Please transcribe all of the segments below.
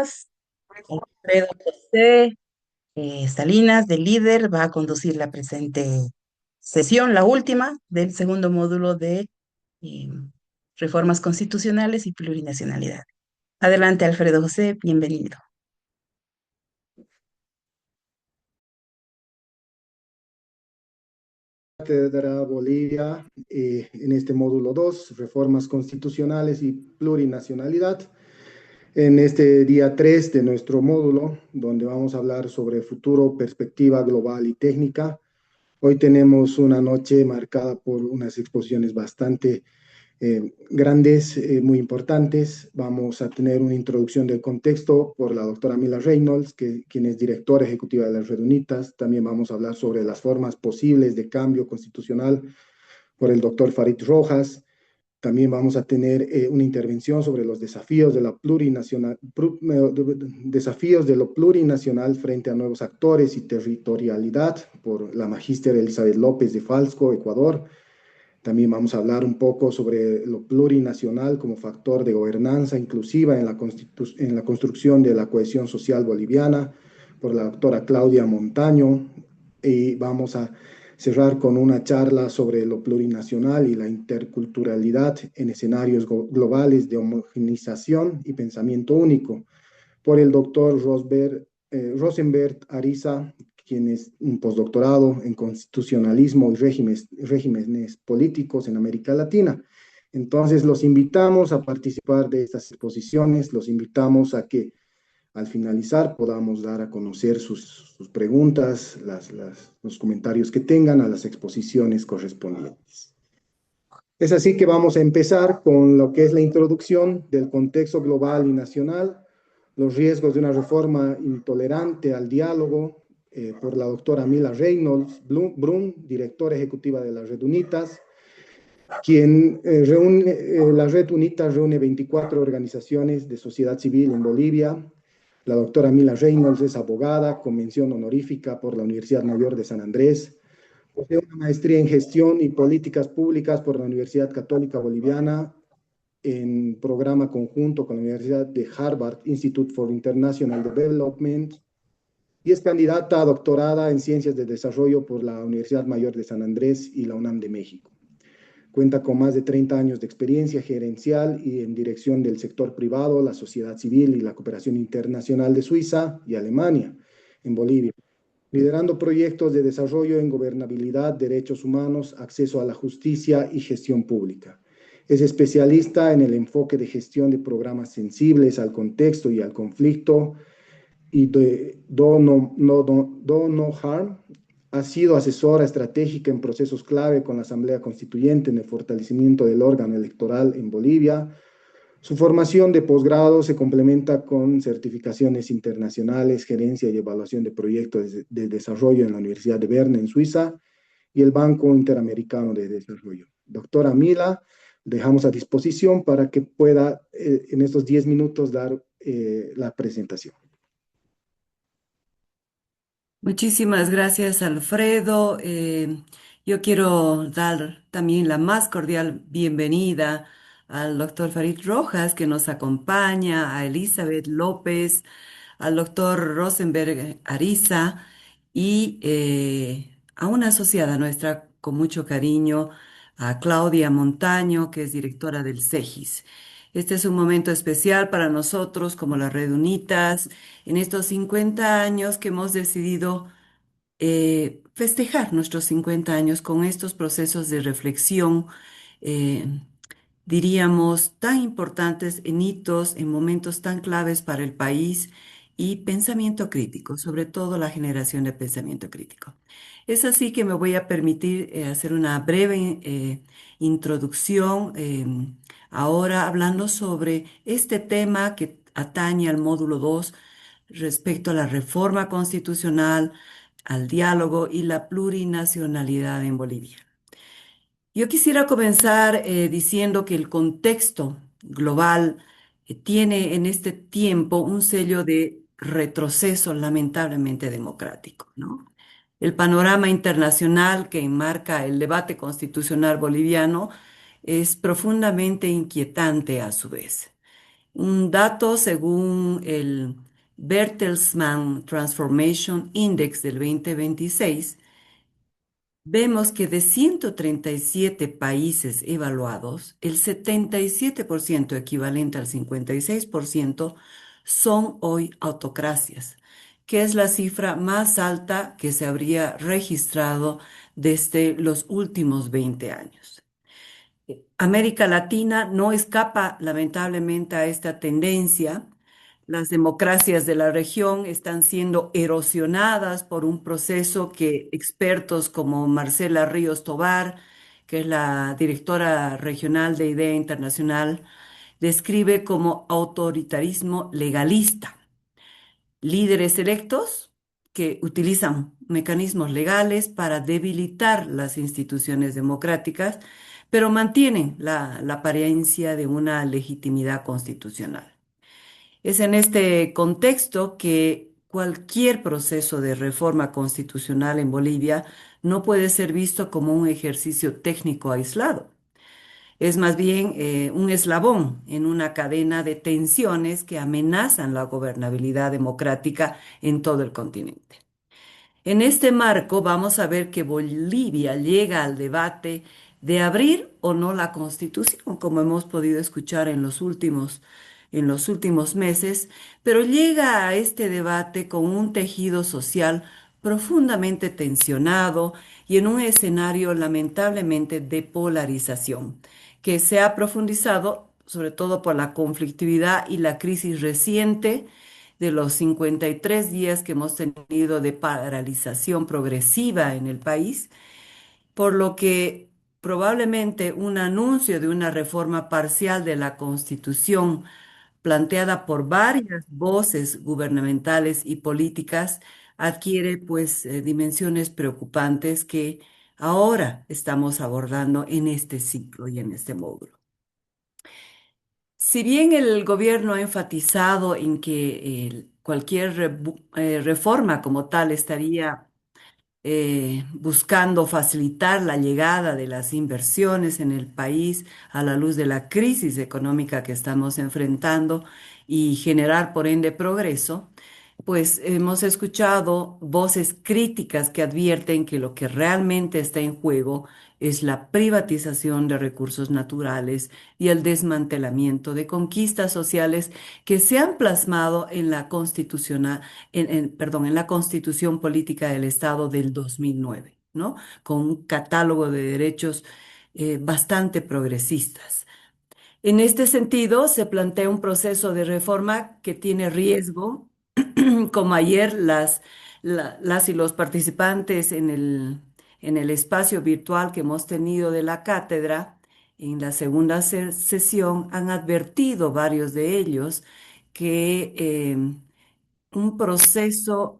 Salinas. Alfredo José Salinas, de líder, va a conducir la presente sesión, la última del segundo módulo de eh, reformas constitucionales y plurinacionalidad. Adelante, Alfredo José, bienvenido. Cátedra Bolivia en este módulo 2, reformas constitucionales y plurinacionalidad. En este día 3 de nuestro módulo, donde vamos a hablar sobre futuro, perspectiva global y técnica. Hoy tenemos una noche marcada por unas exposiciones bastante grandes, muy importantes. Vamos a tener una introducción del contexto por la doctora Mila Reynolds, quien es directora ejecutiva de las Red Unitas. También vamos a hablar sobre las formas posibles de cambio constitucional por el doctor Farid Rojas. También vamos a tener una intervención sobre los desafíos de desafíos de lo plurinacional frente a nuevos actores y territorialidad por la magíster Elizabeth López de Falco, Ecuador. También vamos a hablar un poco sobre lo plurinacional como factor de gobernanza inclusiva en la construcción de la cohesión social boliviana por la doctora Claudia Montaño. Y vamos a cerrar con una charla sobre lo plurinacional y la interculturalidad en escenarios globales de homogeneización y pensamiento único por el doctor Rosenberg Ariza, quien es un postdoctorado en constitucionalismo y regímenes políticos en América Latina. Entonces, los invitamos a participar de estas exposiciones, los invitamos a que al finalizar podamos dar a conocer sus preguntas, los comentarios que tengan a las exposiciones correspondientes. Es así que vamos a empezar con lo que es la introducción del contexto global y nacional, los riesgos de una reforma intolerante al diálogo, por la doctora Mila Reynolds Brun, directora ejecutiva de la Red Unitas, quien la Red Unitas reúne 24 organizaciones de sociedad civil en Bolivia. La doctora Mila Reynolds es abogada con mención honorífica por la Universidad Mayor de San Andrés. Posee una maestría en gestión y políticas públicas por la Universidad Católica Boliviana en programa conjunto con la Universidad de Harvard Institute for International Development y es candidata a doctorada en Ciencias de Desarrollo por la Universidad Mayor de San Andrés y la UNAM de México. Cuenta con más de 30 años de experiencia gerencial y en dirección del sector privado, la sociedad civil y la cooperación internacional de Suiza y Alemania en Bolivia, liderando proyectos de desarrollo en gobernabilidad, derechos humanos, acceso a la justicia y gestión pública. Es especialista en el enfoque de gestión de programas sensibles al contexto y al conflicto y de Do No Harm. Ha sido asesora estratégica en procesos clave con la Asamblea Constituyente en el fortalecimiento del órgano electoral en Bolivia. Su formación de posgrado se complementa con certificaciones internacionales, gerencia y evaluación de proyectos de desarrollo en la Universidad de Berna, en Suiza, y el Banco Interamericano de Desarrollo. Doctora Mila, dejamos a disposición para que pueda en estos 10 minutos dar la presentación. Muchísimas gracias, Alfredo. Yo quiero dar también la más cordial bienvenida al doctor Farid Rojas, que nos acompaña, a Elizabeth López, al doctor Rosenberg Ariza y a una asociada nuestra con mucho cariño, a Claudia Montaño, que es directora del CEGIS. Este es un momento especial para nosotros como la Red Unitas en estos 50 años que hemos decidido festejar nuestros 50 años con estos procesos de reflexión, eh, diríamos, tan importantes en hitos, en momentos tan claves para el país y pensamiento crítico, sobre todo la generación de pensamiento crítico. Es así que me voy a permitir hacer una breve introducción ahora hablando sobre este tema que atañe al módulo 2 respecto a la reforma constitucional, al diálogo y la plurinacionalidad en Bolivia. Yo quisiera comenzar diciendo que el contexto global tiene en este tiempo un sello de retroceso lamentablemente democrático, ¿no? El panorama internacional que enmarca el debate constitucional boliviano es profundamente inquietante a su vez. Un dato según el Bertelsmann Transformation Index del 2026, vemos que de 137 países evaluados, el 77%, equivalente al 56%, son hoy autocracias, que es la cifra más alta que se habría registrado desde los últimos 20 años. América Latina no escapa lamentablemente a esta tendencia. Las democracias de la región están siendo erosionadas por un proceso que expertos como Marcela Ríos Tobar, que es la directora regional de IDEA Internacional, describe como autoritarismo legalista. Líderes electos que utilizan mecanismos legales para debilitar las instituciones democráticas, pero mantienen la apariencia de una legitimidad constitucional. Es en este contexto que cualquier proceso de reforma constitucional en Bolivia no puede ser visto como un ejercicio técnico aislado. Es más bien un eslabón en una cadena de tensiones que amenazan la gobernabilidad democrática en todo el continente. En este marco vamos a ver que Bolivia llega al debate de abrir o no la Constitución, como hemos podido escuchar en los últimos meses, pero llega a este debate con un tejido social profundamente tensionado y en un escenario lamentablemente de polarización, que se ha profundizado sobre todo por la conflictividad y la crisis reciente de los 53 días que hemos tenido de paralización progresiva en el país, por lo que probablemente un anuncio de una reforma parcial de la Constitución planteada por varias voces gubernamentales y políticas adquiere pues dimensiones preocupantes que ahora estamos abordando en este ciclo y en este módulo. Si bien el gobierno ha enfatizado en que cualquier reforma como tal estaría buscando facilitar la llegada de las inversiones en el país a la luz de la crisis económica que estamos enfrentando y generar por ende progreso, pues hemos escuchado voces críticas que advierten que lo que realmente está en juego es la privatización de recursos naturales y el desmantelamiento de conquistas sociales que se han plasmado en la perdón, en la Constitución Política del Estado del 2009, ¿no? Con un catálogo de derechos bastante progresistas. En este sentido, se plantea un proceso de reforma que tiene riesgo, como ayer las y los participantes en el espacio virtual que hemos tenido de la cátedra, en la segunda sesión, han advertido varios de ellos que un proceso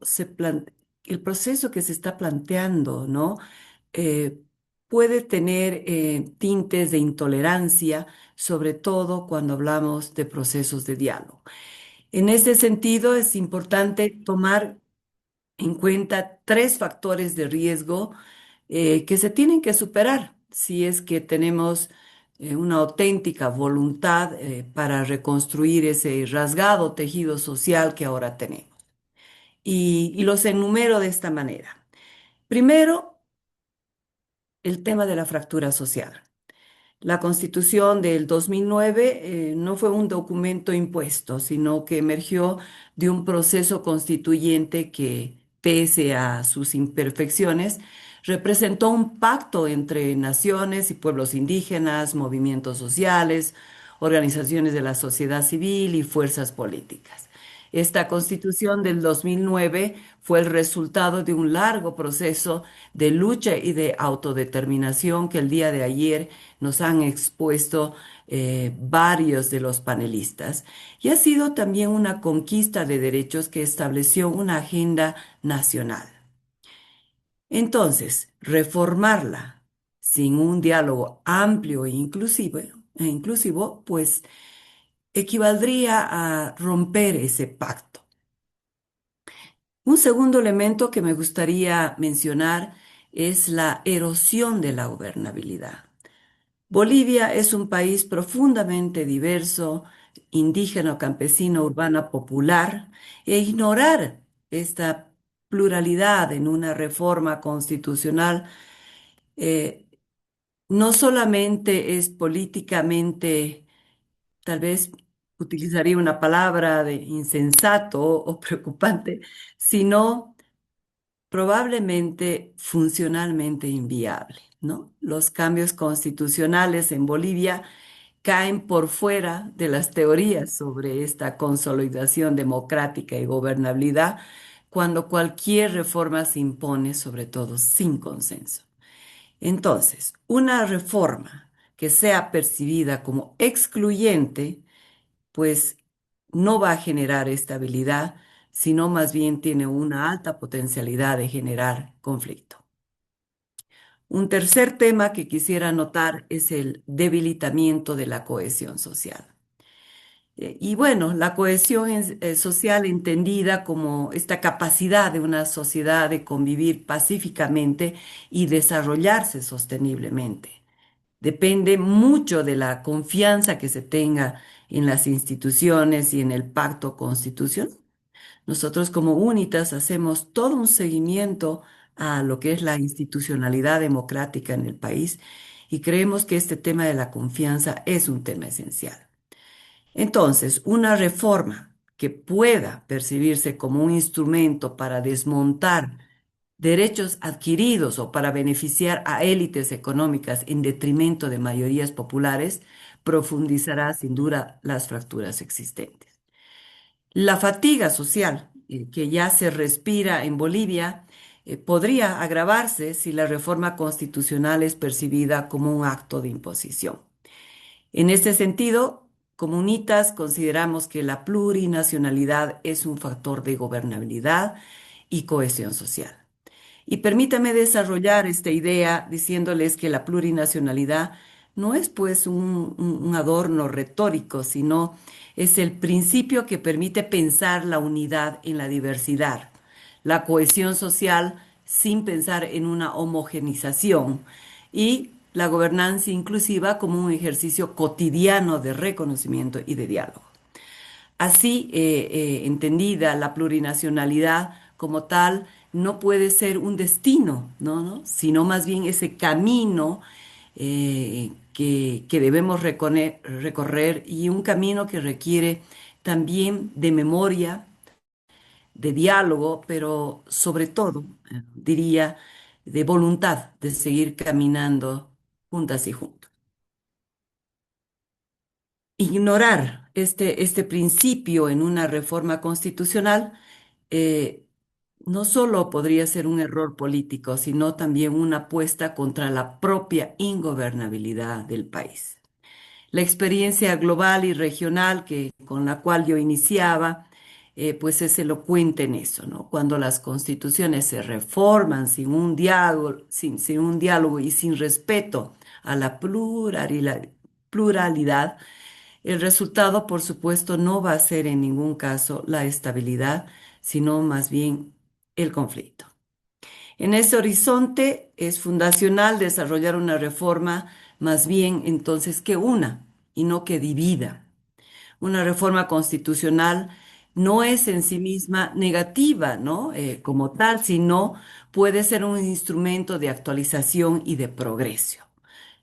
el proceso que se está planteando, ¿no? Eh, puede tener tintes de intolerancia, sobre todo cuando hablamos de procesos de diálogo. En ese sentido, es importante tomar en cuenta tres factores de riesgo que se tienen que superar si es que tenemos una auténtica voluntad para reconstruir ese rasgado tejido social que ahora tenemos. Y los enumero de esta manera. Primero, el tema de la fractura social. La Constitución del 2009 no fue un documento impuesto, sino que emergió de un proceso constituyente que, pese a sus imperfecciones, representó un pacto entre naciones y pueblos indígenas, movimientos sociales, organizaciones de la sociedad civil y fuerzas políticas. Esta Constitución del 2009 fue el resultado de un largo proceso de lucha y de autodeterminación que el día de ayer nos han expuesto varios de los panelistas. Y ha sido también una conquista de derechos que estableció una agenda nacional. Entonces, reformarla sin un diálogo amplio e inclusivo, pues equivaldría a romper ese pacto. Un segundo elemento que me gustaría mencionar es la erosión de la gobernabilidad. Bolivia es un país profundamente diverso, indígena o campesina, urbana, popular, e ignorar esta pluralidad en una reforma constitucional, eh, no solamente es políticamente, tal vez utilizaría una palabra de insensato o preocupante, sino probablemente funcionalmente inviable, ¿no? Los cambios constitucionales en Bolivia caen por fuera de las teorías sobre esta consolidación democrática y gobernabilidad cuando cualquier reforma se impone, sobre todo sin consenso. Entonces, una reforma que sea percibida como excluyente, pues no va a generar estabilidad, sino más bien tiene una alta potencialidad de generar conflicto. Un tercer tema que quisiera notar es el debilitamiento de la cohesión social. Y bueno, la cohesión social entendida como esta capacidad de una sociedad de convivir pacíficamente y desarrollarse sosteniblemente. Depende mucho de la confianza que se tenga en las instituciones y en el pacto constitucional. Nosotros como UNITAS hacemos todo un seguimiento a lo que es la institucionalidad democrática en el país y creemos que este tema de la confianza es un tema esencial. Entonces, una reforma que pueda percibirse como un instrumento para desmontar derechos adquiridos o para beneficiar a élites económicas en detrimento de mayorías populares, profundizará sin duda las fracturas existentes. La fatiga social que ya se respira en Bolivia podría agravarse si la reforma constitucional es percibida como un acto de imposición. En este sentido, como UNITAS consideramos que la plurinacionalidad es un factor de gobernabilidad y cohesión social. Y permítame desarrollar esta idea diciéndoles que la plurinacionalidad no es pues un adorno retórico, sino es el principio que permite pensar la unidad en la diversidad, la cohesión social sin pensar en una homogenización y la gobernanza inclusiva como un ejercicio cotidiano de reconocimiento y de diálogo. Así entendida, la plurinacionalidad como tal no puede ser un destino, ¿no? Sino más bien ese camino que debemos recorrer y un camino que requiere también de memoria, de diálogo, pero sobre todo, diría, de voluntad de seguir caminando juntas y juntos. Ignorar este principio en una reforma constitucional eh, no solo podría ser un error político, sino también una apuesta contra la propia ingobernabilidad del país. La experiencia global y regional con la cual yo iniciaba, pues es elocuente en eso, ¿no? Cuando las constituciones se reforman sin un diálogo y sin respeto a la pluralidad, el resultado, por supuesto, no va a ser en ningún caso la estabilidad, sino más bien el conflicto. En ese horizonte es fundacional desarrollar una reforma más bien entonces que una y no que divida. Una reforma constitucional no es en sí misma negativa, ¿no? Como tal, sino puede ser un instrumento de actualización y de progreso.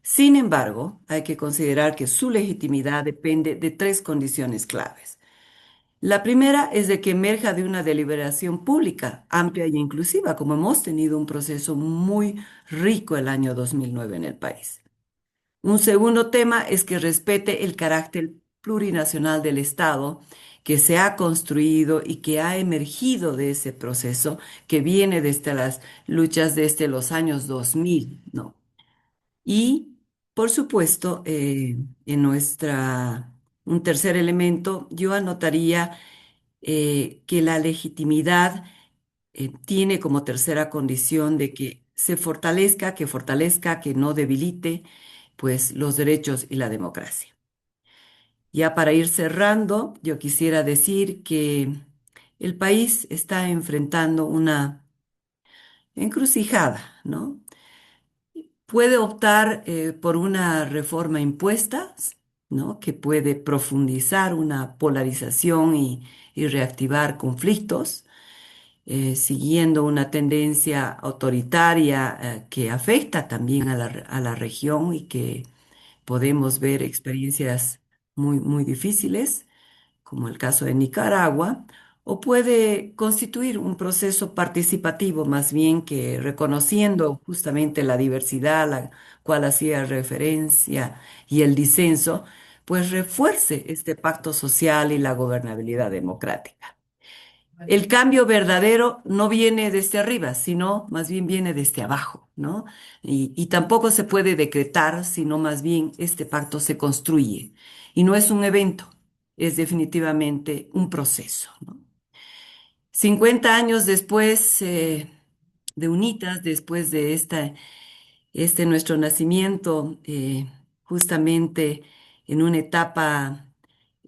Sin embargo, hay que considerar que su legitimidad depende de tres condiciones claves. La primera es de que emerja de una deliberación pública, amplia y inclusiva, como hemos tenido un proceso muy rico el año 2009 en el país. Un segundo tema es que respete el carácter plurinacional del Estado que se ha construido y que ha emergido de ese proceso que viene desde las luchas desde los años 2000, ¿no? Y, por supuesto, un tercer elemento, yo anotaría que la legitimidad tiene como tercera condición de que fortalezca, que no debilite, pues, los derechos y la democracia. Ya para ir cerrando, yo quisiera decir que el país está enfrentando una encrucijada, ¿no? Puede optar por una reforma impuesta, ¿no? Que puede profundizar una polarización y reactivar conflictos, siguiendo una tendencia autoritaria, que afecta también a a la región y que podemos ver experiencias muy difíciles, como el caso de Nicaragua, o puede constituir un proceso participativo más bien que reconociendo justamente la diversidad a la cual hacía referencia y el disenso, pues refuerce este pacto social y la gobernabilidad democrática. El cambio verdadero no viene desde arriba, sino más bien viene desde abajo, ¿no? Y tampoco se puede decretar, sino más bien este pacto se construye. Y no es un evento, es definitivamente un proceso, ¿no? 50 años después de UNITAS, después de este nuestro nacimiento, justamente en una etapa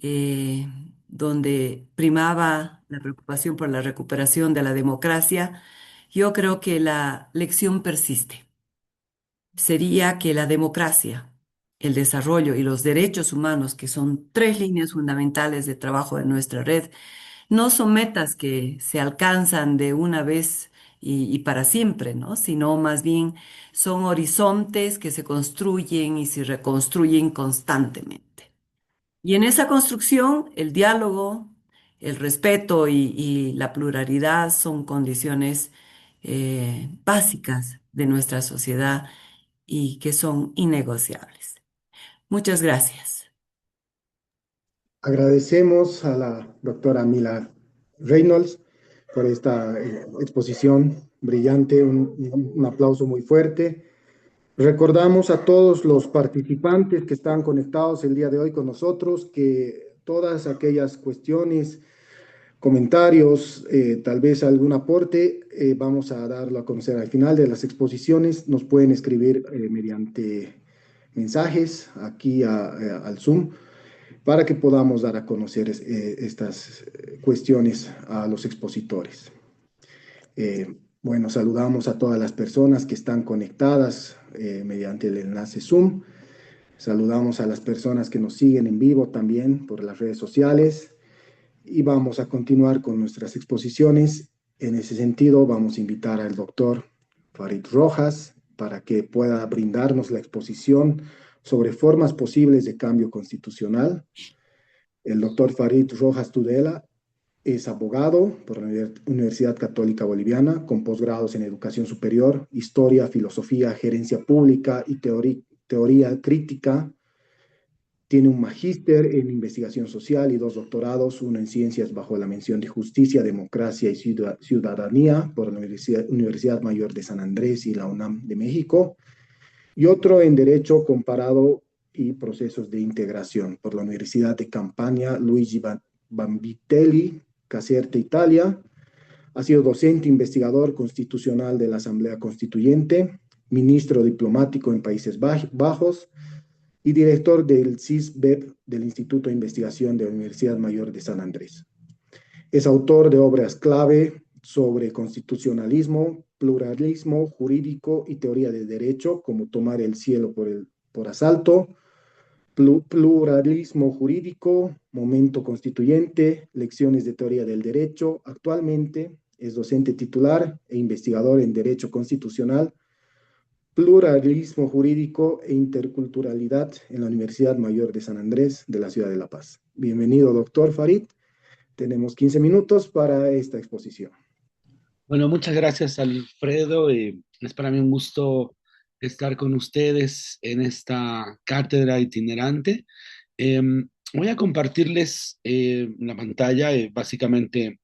eh, donde primaba la preocupación por la recuperación de la democracia, yo creo que la lección persiste. Sería que la democracia, el desarrollo y los derechos humanos, que son tres líneas fundamentales de trabajo de nuestra red, no son metas que se alcanzan de una vez y para siempre, ¿no? Sino más bien son horizontes que se construyen y se reconstruyen constantemente. Y en esa construcción, el diálogo, el respeto y la pluralidad son condiciones básicas de nuestra sociedad y que son innegociables. Muchas gracias. Agradecemos a la doctora Mila Reynolds por esta exposición brillante, un aplauso muy fuerte. Recordamos a todos los participantes que están conectados el día de hoy con nosotros que todas aquellas cuestiones, comentarios, tal vez algún aporte, vamos a darlo a conocer al final de las exposiciones. Nos pueden escribir mediante mensajes aquí al Zoom para que podamos dar a conocer estas cuestiones a los expositores. Bueno, saludamos a todas las personas que están conectadas mediante el enlace Zoom. Saludamos a las personas que nos siguen en vivo también por las redes sociales y vamos a continuar con nuestras exposiciones. En ese sentido, vamos a invitar al doctor Farid Rojas para que pueda brindarnos la exposición sobre formas posibles de cambio constitucional. El doctor Farid Rojas Tudela es abogado por la Universidad Católica Boliviana, con posgrados en educación superior, historia, filosofía, gerencia pública y teoría crítica. Tiene un magíster en investigación social y dos doctorados, uno en ciencias bajo la mención de justicia, democracia y ciudadanía por la Universidad Mayor de San Andrés y la UNAM de México, y otro en derecho comparado y procesos de integración por la Universidad de Campania Luigi Vanvitelli, Caserta, Italia. Ha sido docente investigador constitucional de la Asamblea Constituyente, ministro diplomático en Países Bajos y director del CISBEP del Instituto de Investigación de la Universidad Mayor de San Andrés. Es autor de obras clave sobre constitucionalismo, pluralismo jurídico y teoría del derecho, como Tomar el cielo por asalto, pluralismo jurídico, momento constituyente, lecciones de teoría del derecho. Actualmente es docente titular e investigador en derecho constitucional, pluralismo jurídico e interculturalidad en la Universidad Mayor de San Andrés de la Ciudad de La Paz. Bienvenido, doctor Farid. Tenemos 15 minutos para esta exposición. Bueno, muchas gracias, Alfredo. Es para mí un gusto estar con ustedes en esta cátedra itinerante. Eh, Voy a compartirles la pantalla. Básicamente,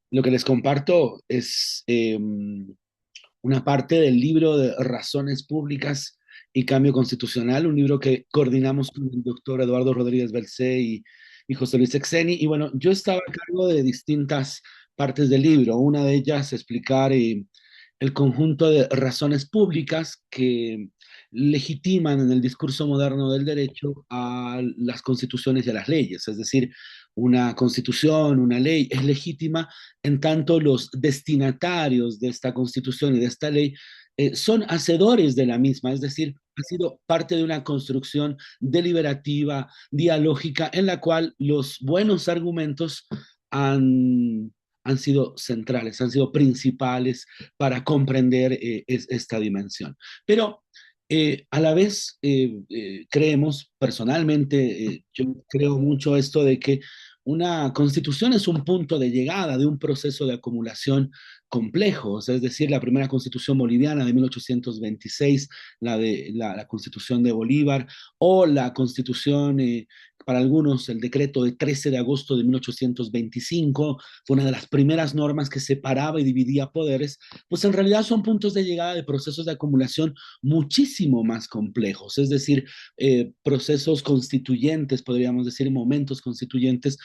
lo que les comparto es una parte del libro de Razones Públicas y Cambio Constitucional, un libro que coordinamos con el doctor Eduardo Rodríguez Belcé y José Luis Exeni. Y bueno, yo estaba a cargo de distintas partes del libro. Una de ellas, explicar el conjunto de razones públicas que legitiman en el discurso moderno del derecho a las constituciones y a las leyes. Es decir, una constitución, una ley es legítima en tanto los destinatarios de esta constitución y de esta ley son hacedores de la misma, es decir, ha sido parte de una construcción deliberativa, dialógica, en la cual los buenos argumentos han, han sido centrales, han sido principales para comprender esta dimensión. Pero a la vez creemos, personalmente, yo creo mucho esto de que una constitución es un punto de llegada de un proceso de acumulación complejo, o sea, es decir, la primera constitución boliviana de 1826, la constitución de Bolívar, o la constitución, para algunos, el decreto de 13 de agosto de 1825, fue una de las primeras normas que separaba y dividía poderes, pues en realidad son puntos de llegada de procesos de acumulación muchísimo más complejos, es decir, procesos constituyentes, podríamos decir, momentos constituyentes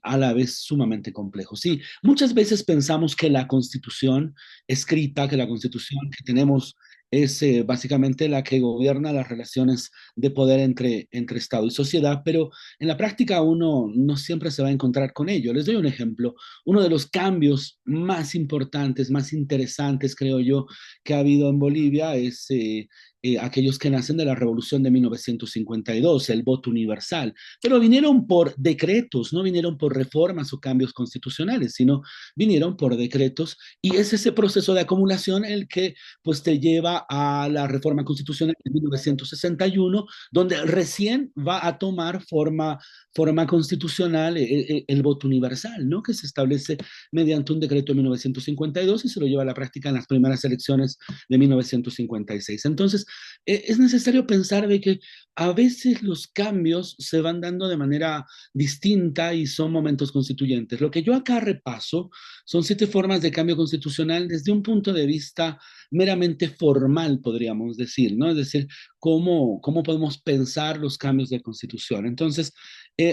a la vez sumamente complejos. Sí, muchas veces pensamos que la constitución escrita, que la constitución que tenemos es básicamente la que gobierna las relaciones de poder entre Estado y sociedad, pero en la práctica uno no siempre se va a encontrar con ello. Les doy un ejemplo. Uno de los cambios más importantes, más interesantes, creo yo, que ha habido en Bolivia es aquellos que nacen de la Revolución de 1952, el voto universal, pero vinieron por decretos, no vinieron por reformas o cambios constitucionales, sino vinieron por decretos y es ese proceso de acumulación el que pues te lleva a la reforma constitucional de 1961, donde recién va a tomar forma constitucional el voto universal, ¿no? Que se establece mediante un decreto de 1952 y se lo lleva a la práctica en las primeras elecciones de 1956. Entonces, es necesario pensar de que a veces los cambios se van dando de manera distinta y son momentos constituyentes. Lo que yo acá repaso son 7 formas de cambio constitucional desde un punto de vista meramente formal, podríamos decir, ¿no? Es decir, cómo podemos pensar los cambios de constitución. Entonces,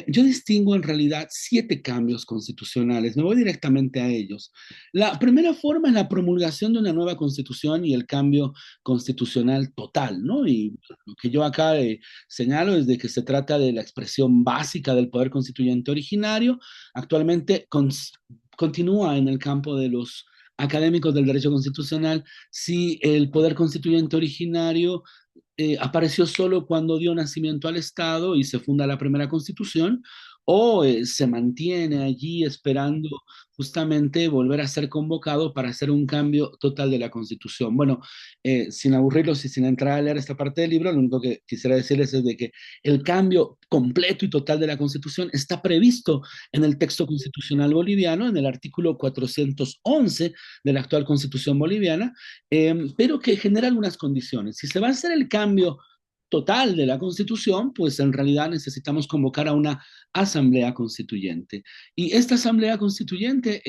yo distingo en realidad 7 cambios constitucionales, me voy directamente a ellos. La primera forma es la promulgación de una nueva constitución y el cambio constitucional total, ¿no? Y lo que yo acá señalo es de que se trata de la expresión básica del poder constituyente originario, actualmente continúa en el campo de los académicos del derecho constitucional si el poder constituyente originario apareció solo cuando dio nacimiento al Estado y se funda la primera constitución, o se mantiene allí esperando justamente volver a ser convocado para hacer un cambio total de la constitución. Bueno, sin aburrirlos y sin entrar a leer esta parte del libro, lo único que quisiera decirles es de que el cambio completo y total de la constitución está previsto en el texto constitucional boliviano, en el artículo 411 de la actual constitución boliviana, pero que genera algunas condiciones. Si se va a hacer el cambio total de la Constitución, pues en realidad necesitamos convocar a una asamblea constituyente. Y esta asamblea constituyente,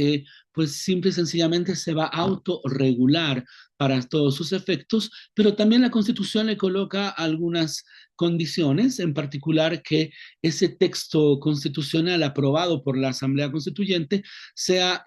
pues simple y sencillamente se va a autorregular para todos sus efectos, pero también la Constitución le coloca algunas condiciones, en particular que ese texto constitucional aprobado por la Asamblea Constituyente sea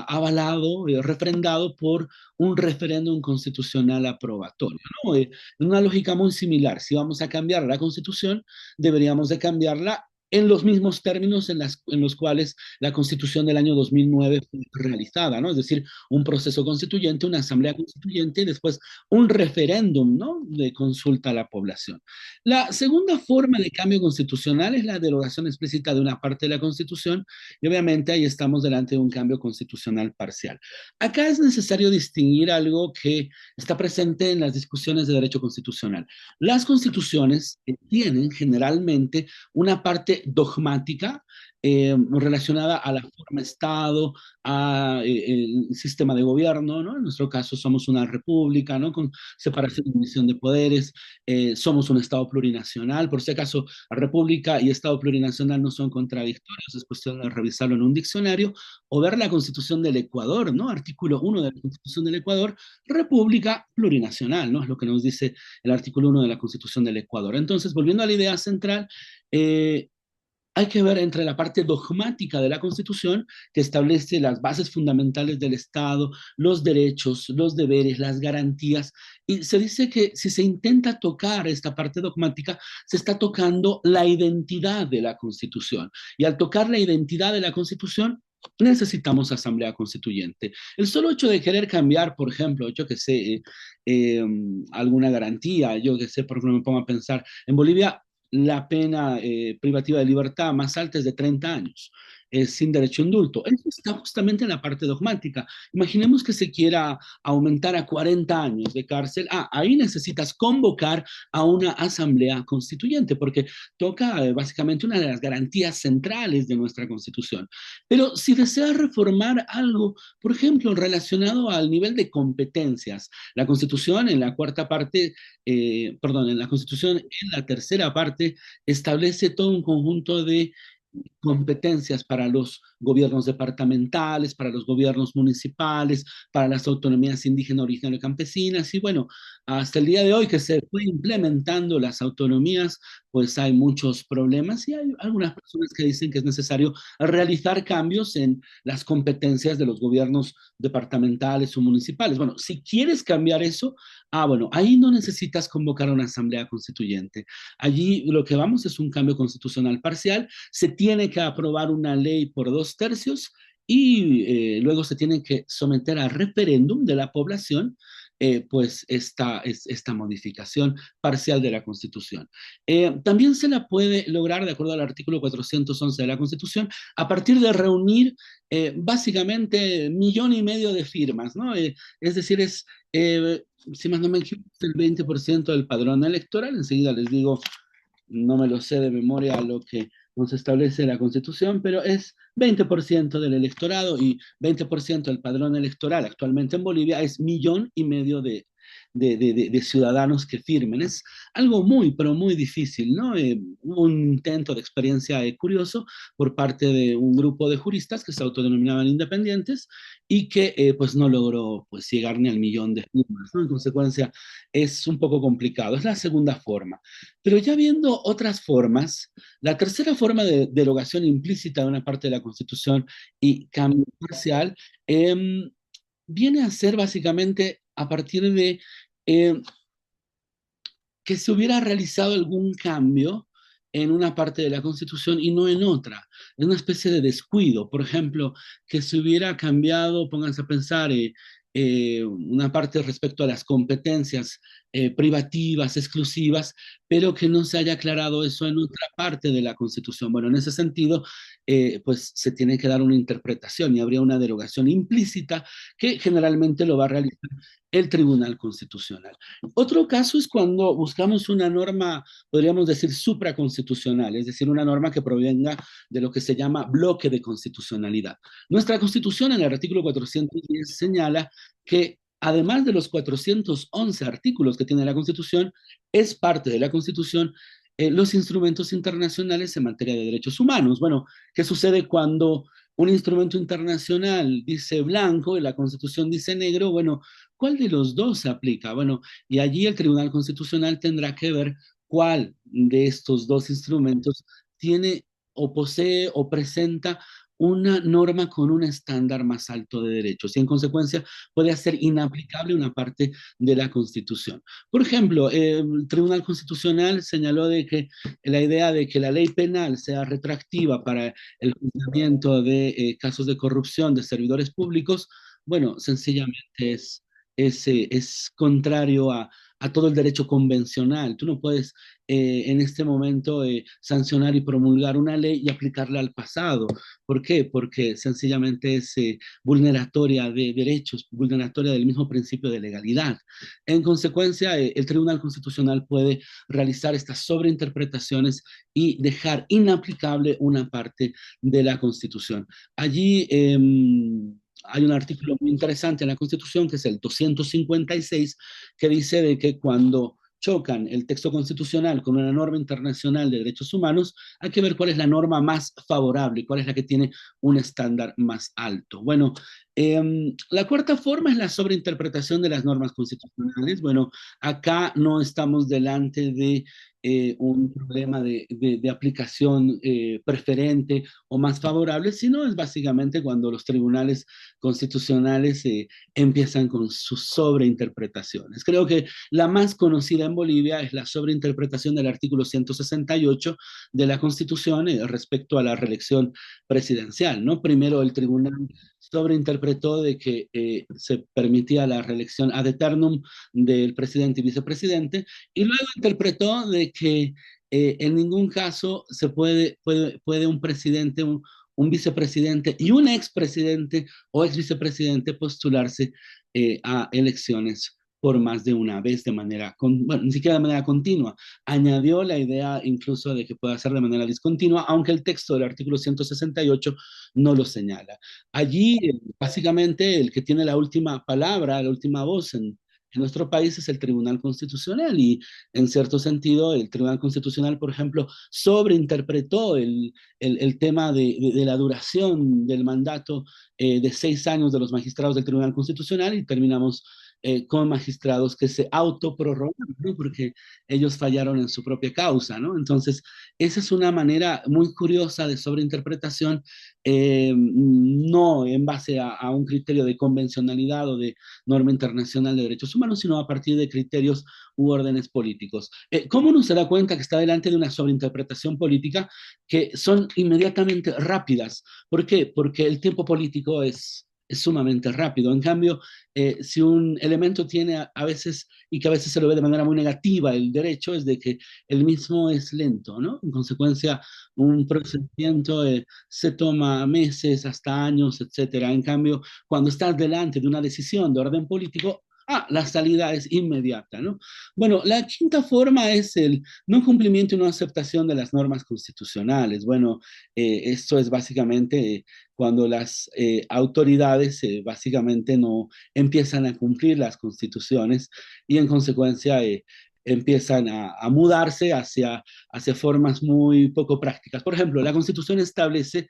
avalado, refrendado por un referéndum constitucional aprobatorio, ¿no? En una lógica muy similar, si vamos a cambiar la Constitución, deberíamos de cambiarla en los mismos términos en los cuales la Constitución del año 2009 fue realizada, ¿no? Es decir, un proceso constituyente, una asamblea constituyente y después un referéndum, ¿no? De consulta a la población. La segunda forma de cambio constitucional es la derogación explícita de una parte de la Constitución y obviamente ahí estamos delante de un cambio constitucional parcial. Acá es necesario distinguir algo que está presente en las discusiones de derecho constitucional. Las constituciones tienen generalmente una parte dogmática relacionada a la forma de Estado, a el sistema de gobierno, ¿no? En nuestro caso somos una república, ¿no? Con separación y división de poderes, somos un Estado plurinacional, por si acaso república y Estado plurinacional no son contradictorios, es cuestión de revisarlo en un diccionario, o ver la Constitución del Ecuador, ¿no? Artículo 1 de la Constitución del Ecuador, república plurinacional, ¿no? Es lo que nos dice el artículo 1 de la Constitución del Ecuador. Entonces, volviendo a la idea central, hay que ver entre la parte dogmática de la Constitución, que establece las bases fundamentales del Estado, los derechos, los deberes, las garantías, y se dice que si se intenta tocar esta parte dogmática, se está tocando la identidad de la Constitución. Y al tocar la identidad de la Constitución, necesitamos asamblea constituyente. El solo hecho de querer cambiar, por ejemplo, yo que sé, alguna garantía, yo que sé, por ejemplo, me pongo a pensar, en Bolivia la pena privativa de libertad más alta es de 30 años, sin derecho a indulto. Eso está justamente en la parte dogmática. Imaginemos que se quiera aumentar a 40 años de cárcel. Ah, ahí necesitas convocar a una asamblea constituyente, porque toca básicamente una de las garantías centrales de nuestra constitución. Pero si deseas reformar algo, por ejemplo, relacionado al nivel de competencias, la Constitución en la cuarta parte, perdón, en la Constitución en la tercera parte establece todo un conjunto de competencias para los gobiernos departamentales, para los gobiernos municipales, para las autonomías indígenas, originarias y campesinas. Y bueno, hasta el día de hoy que se fue implementando las autonomías, pues hay muchos problemas y hay algunas personas que dicen que es necesario realizar cambios en las competencias de los gobiernos departamentales o municipales. Bueno, si quieres cambiar eso, bueno, ahí no necesitas convocar a una asamblea constituyente. Allí lo que vamos es un cambio constitucional parcial, se tiene que aprobar una ley por 2/3 y luego se tiene que someter a referéndum de la población, pues esta modificación parcial de la Constitución. También se la puede lograr, de acuerdo al artículo 411 de la Constitución, a partir de reunir básicamente 1,5 millones de firmas, ¿no? Es decir, si más no me equivoco, el 20% del padrón electoral. Enseguida les digo, no me lo sé de memoria lo que nos establece la Constitución, pero es 20% del electorado y 20% del padrón electoral. Actualmente en Bolivia es 1,5 millones de ciudadanos que firmen. Es algo muy, pero muy difícil, ¿no? Hubo un intento de experiencia curioso por parte de un grupo de juristas que se autodenominaban independientes y que pues no logró pues llegar ni al millón de firmas, ¿no? En consecuencia, es un poco complicado. Es la segunda forma. Pero ya viendo otras formas, la tercera forma de derogación implícita de una parte de la Constitución y cambio parcial viene a ser básicamente a partir de eh, que se hubiera realizado algún cambio en una parte de la Constitución y no en otra. Es una especie de descuido. Por ejemplo, que se hubiera cambiado, pónganse a pensar, una parte respecto a las competencias privativas, exclusivas, pero que no se haya aclarado eso en otra parte de la Constitución. Bueno, en ese sentido, pues se tiene que dar una interpretación y habría una derogación implícita que generalmente lo va a realizar el Tribunal Constitucional. Otro caso es cuando buscamos una norma, podríamos decir, supraconstitucional, es decir, una norma que provenga de lo que se llama bloque de constitucionalidad. Nuestra Constitución en el artículo 410 señala que además de los 411 artículos que tiene la Constitución, es parte de la Constitución los instrumentos internacionales en materia de derechos humanos. Bueno, ¿qué sucede cuando un instrumento internacional dice blanco y la Constitución dice negro? Bueno, ¿cuál de los dos se aplica? Bueno, y allí el Tribunal Constitucional tendrá que ver cuál de estos dos instrumentos tiene o posee o presenta una norma con un estándar más alto de derechos y en consecuencia puede hacer inaplicable una parte de la Constitución. Por ejemplo, el Tribunal Constitucional señaló de que la idea de que la ley penal sea retroactiva para el juzgamiento de casos de corrupción de servidores públicos, bueno, sencillamente es contrario a todo el derecho convencional. Tú no puedes en este momento sancionar y promulgar una ley y aplicarla al pasado. ¿Por qué? Porque sencillamente es vulneratoria de derechos, vulneratoria del mismo principio de legalidad. En consecuencia, el Tribunal Constitucional puede realizar estas sobreinterpretaciones y dejar inaplicable una parte de la Constitución. Allí hay un artículo muy interesante en la Constitución, que es el 256, que dice de que cuando chocan el texto constitucional con una norma internacional de derechos humanos, hay que ver cuál es la norma más favorable y cuál es la que tiene un estándar más alto. Bueno, la cuarta forma es la sobreinterpretación de las normas constitucionales. Bueno, acá no estamos delante de un problema de aplicación preferente o más favorables, sino es básicamente cuando los tribunales constitucionales empiezan con sus sobreinterpretaciones. Creo que la más conocida en Bolivia es la sobreinterpretación del artículo 168 de la Constitución respecto a la reelección presidencial, ¿no? Primero el tribunal sobreinterpretó de que se permitía la reelección ad eternum del presidente y vicepresidente, y luego interpretó de que en ningún caso se puede un presidente, un vicepresidente y un expresidente o exvicepresidente postularse a elecciones por más de una vez de manera, bueno, ni siquiera de manera continua. Añadió la idea incluso de que pueda ser de manera discontinua, aunque el texto del artículo 168 no lo señala. Allí, básicamente, el que tiene la última palabra, la última voz en nuestro país es el Tribunal Constitucional y en cierto sentido el Tribunal Constitucional, por ejemplo, sobreinterpretó el tema de la duración del mandato de 6 años de los magistrados del Tribunal Constitucional y terminamos con magistrados que se autoprorrogan, ¿no? Porque ellos fallaron en su propia causa, ¿no? Entonces, esa es una manera muy curiosa de sobreinterpretación, no en base a un criterio de convencionalidad o de norma internacional de derechos humanos, sino a partir de criterios u órdenes políticos. ¿Cómo uno se da cuenta que está delante de una sobreinterpretación política que son inmediatamente rápidas? ¿Por qué? Porque el tiempo político es sumamente rápido. En cambio, si un elemento tiene a veces, y que a veces se lo ve de manera muy negativa, el derecho es de que el mismo es lento, ¿no? En consecuencia, un procedimiento se toma meses, hasta años, etcétera. En cambio, cuando estás delante de una decisión de orden político, la salida es inmediata, ¿no? Bueno, la quinta forma es el no cumplimiento y no aceptación de las normas constitucionales. Bueno, esto es básicamente cuando las autoridades básicamente no empiezan a cumplir las constituciones y en consecuencia empiezan a mudarse hacia formas muy poco prácticas. Por ejemplo, la constitución establece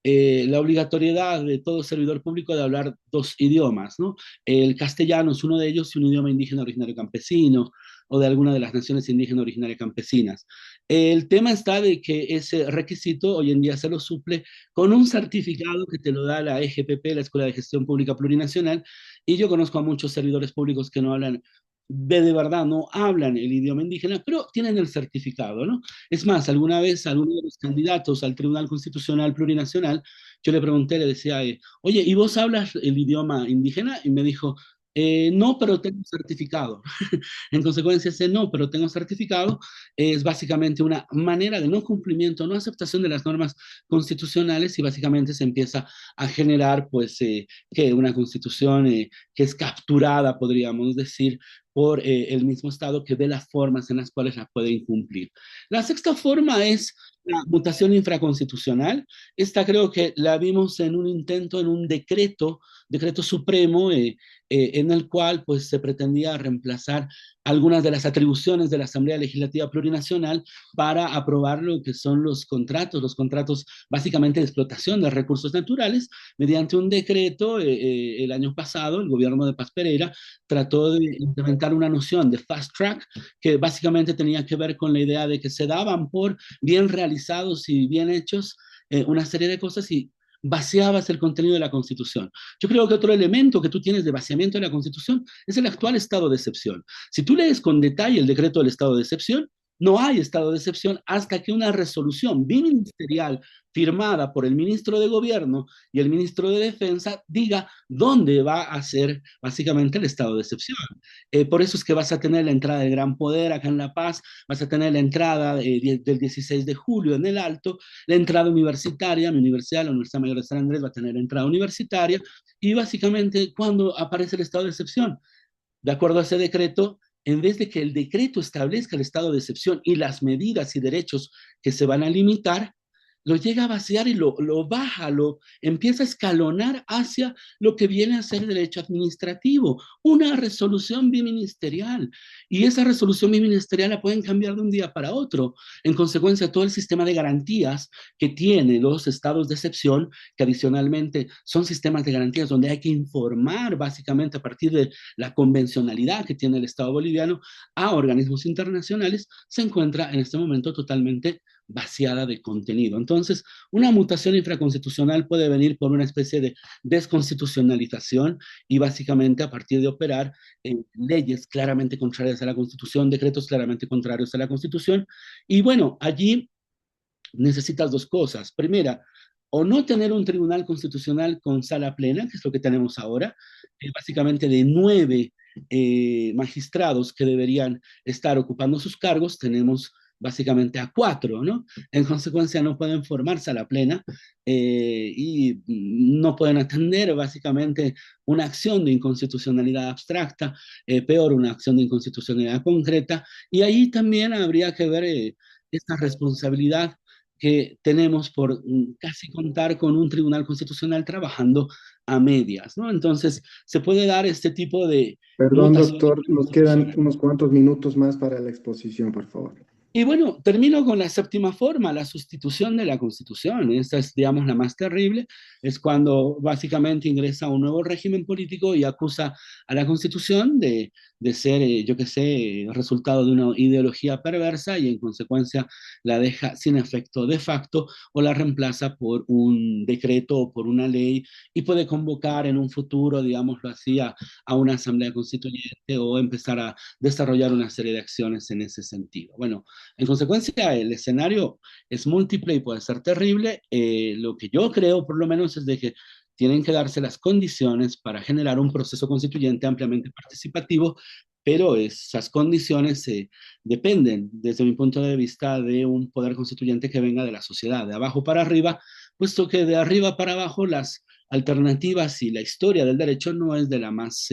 la obligatoriedad de todo servidor público de hablar 2 idiomas, ¿no? El castellano es uno de ellos y un idioma indígena originario campesino o de alguna de las naciones indígenas originarias campesinas. El tema está de que ese requisito hoy en día se lo suple con un certificado que te lo da la EGPP, la Escuela de Gestión Pública Plurinacional, y yo conozco a muchos servidores públicos que no hablan de verdad no hablan el idioma indígena, pero tienen el certificado, ¿no? Es más, alguna vez a alguno de los candidatos al Tribunal Constitucional Plurinacional, yo le pregunté, le decía, oye, ¿y vos hablas el idioma indígena? Y me dijo, no, pero tengo certificado. En consecuencia, ese no, pero tengo certificado, es básicamente una manera de no cumplimiento, no aceptación de las normas constitucionales y básicamente se empieza a generar, pues, que una constitución que es capturada, podríamos decir, por el mismo Estado que ve las formas en las cuales la puede incumplir. La sexta forma es la mutación infraconstitucional. Esta creo que la vimos en un intento, en un decreto supremo, en el cual pues se pretendía reemplazar algunas de las atribuciones de la Asamblea Legislativa Plurinacional para aprobar lo que son los contratos básicamente de explotación de recursos naturales, mediante un decreto el año pasado, el gobierno de Paz Pereira trató de implementar una noción de fast track que básicamente tenía que ver con la idea de que se daban por bien realizados y bien hechos una serie de cosas y vaciabas el contenido de la Constitución. Yo creo que otro elemento que tú tienes de vaciamiento de la Constitución es el actual estado de excepción. Si tú lees con detalle el decreto del estado de excepción, no hay estado de excepción hasta que una resolución biministerial firmada por el ministro de Gobierno y el ministro de Defensa diga dónde va a ser básicamente el estado de excepción. Por eso es que vas a tener la entrada del Gran Poder acá en La Paz, vas a tener la entrada del 16 de julio en el Alto, la entrada universitaria, mi universidad, la Universidad Mayor de San Andrés va a tener entrada universitaria y básicamente cuando aparece el estado de excepción, de acuerdo a ese decreto, en vez de que el decreto establezca el estado de excepción y las medidas y derechos que se van a limitar, lo llega a vaciar y lo baja, lo empieza a escalonar hacia lo que viene a ser derecho administrativo, una resolución biministerial. Y esa resolución biministerial la pueden cambiar de un día para otro. En consecuencia, todo el sistema de garantías que tiene los estados de excepción, que adicionalmente son sistemas de garantías donde hay que informar básicamente a partir de la convencionalidad que tiene el Estado boliviano a organismos internacionales, se encuentra en este momento totalmente vaciada de contenido. Entonces, una mutación infraconstitucional puede venir por una especie de desconstitucionalización y básicamente a partir de operar leyes claramente contrarias a la Constitución, decretos claramente contrarios a la Constitución. Y bueno, allí necesitas dos cosas. Primera, o no tener un tribunal constitucional con sala plena, que es lo que tenemos ahora, básicamente de 9 magistrados que deberían estar ocupando sus cargos, tenemos básicamente a 4, ¿no? En consecuencia no pueden formar sala plena y no pueden atender básicamente una acción de inconstitucionalidad abstracta, peor una acción de inconstitucionalidad concreta, y ahí también habría que ver esta responsabilidad que tenemos por casi contar con un tribunal constitucional trabajando a medias, ¿no? Entonces, se puede dar este tipo de Perdón, mutación doctor, nos quedan constitucional. unos cuantos minutos más para la exposición, por favor. Y bueno, termino con la séptima forma, la sustitución de la Constitución. Esta es, digamos, la más terrible. Es cuando básicamente ingresa un nuevo régimen político y acusa a la Constitución de ser, yo qué sé, el resultado de una ideología perversa y en consecuencia la deja sin efecto de facto o la reemplaza por un decreto o por una ley y puede convocar en un futuro, digámoslo así, a una asamblea constituyente o empezar a desarrollar una serie de acciones en ese sentido. Bueno, en consecuencia, el escenario es múltiple y puede ser terrible. Lo que yo creo, por lo menos, es de que tienen que darse las condiciones para generar un proceso constituyente ampliamente participativo, pero esas condiciones dependen, desde mi punto de vista, de un poder constituyente que venga de la sociedad, de abajo para arriba, puesto que de arriba para abajo las alternativas y la historia del derecho no es de la más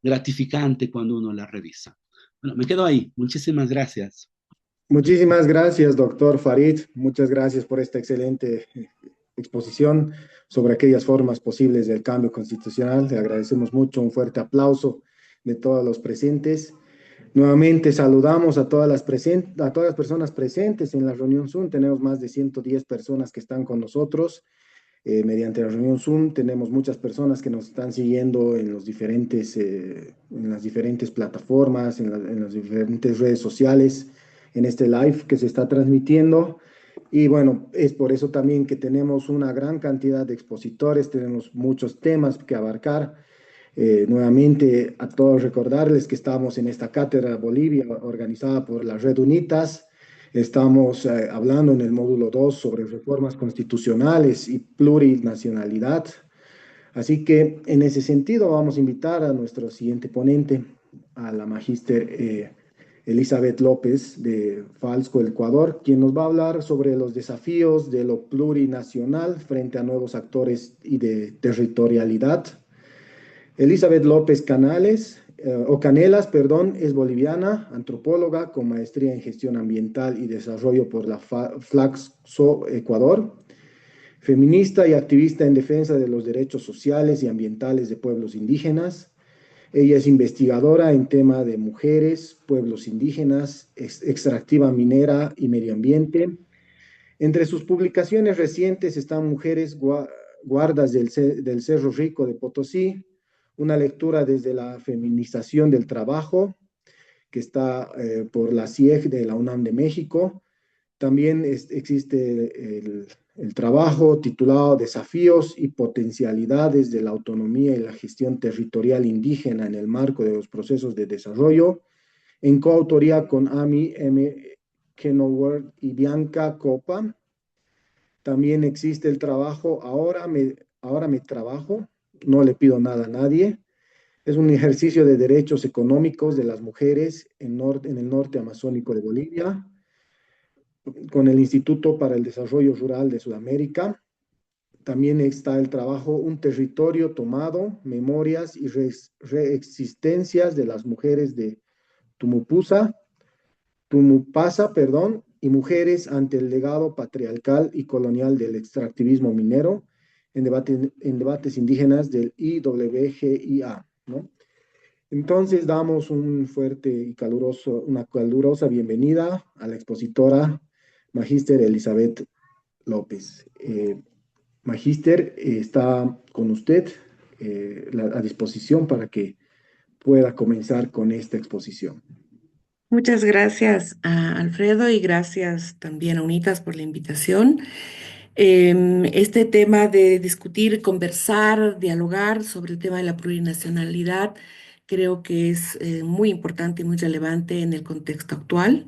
gratificante cuando uno la revisa. Bueno, me quedo ahí. Muchísimas gracias. Muchísimas gracias, doctor Farid. Muchas gracias por esta excelente exposición sobre aquellas formas posibles del cambio constitucional. Le agradecemos mucho. Un fuerte aplauso de todos los presentes. Nuevamente saludamos a todas a todas las personas presentes en la reunión Zoom. Tenemos más de 110 personas que están con nosotros. Mediante la reunión Zoom tenemos muchas personas que nos están siguiendo en en las diferentes plataformas, en las diferentes redes sociales, en este live que se está transmitiendo. Y bueno, es por eso también que tenemos una gran cantidad de expositores, tenemos muchos temas que abarcar. Nuevamente a todos recordarles que estamos en esta cátedra Bolivia organizada por la Red UNITAS. Estamos hablando en el módulo 2 sobre reformas constitucionales y plurinacionalidad. Así que en ese sentido vamos a invitar a nuestro siguiente ponente, a la magíster Elizabeth López de Falsco, Ecuador, quien nos va a hablar sobre los desafíos de lo plurinacional frente a nuevos actores y de territorialidad. Elizabeth López Canelas, perdón, es boliviana, antropóloga con maestría en gestión ambiental y desarrollo por la Flaxo Ecuador, feminista y activista en defensa de los derechos sociales y ambientales de pueblos indígenas. Ella es investigadora en tema de mujeres, pueblos indígenas, extractiva minera y medio ambiente. Entre sus publicaciones recientes están Mujeres Guardas del Cerro Rico de Potosí, una lectura desde la feminización del trabajo, que está por la CIEG de la UNAM de México. También existe el trabajo titulado Desafíos y potencialidades de la autonomía y la gestión territorial indígena en el marco de los procesos de desarrollo, en coautoría con Amy M. Kenowert y Bianca Copa. También existe el trabajo Ahora me trabajo, no le pido nada a nadie. Es un ejercicio de derechos económicos de las mujeres en el norte amazónico de Bolivia, con el Instituto para el Desarrollo Rural de Sudamérica. También está el trabajo Un territorio tomado, memorias y reexistencias de las mujeres de Tumupasa, perdón, y mujeres ante el legado patriarcal y colonial del extractivismo minero en debates indígenas del IWGIA, ¿no? Entonces damos una calurosa bienvenida a la expositora Magíster Elizabeth López. Magíster, está con usted a disposición para que pueda comenzar con esta exposición. Muchas gracias a Alfredo y gracias también a Unitas por la invitación. Este tema de discutir, conversar, dialogar sobre el tema de la plurinacionalidad creo que es muy importante y muy relevante en el contexto actual,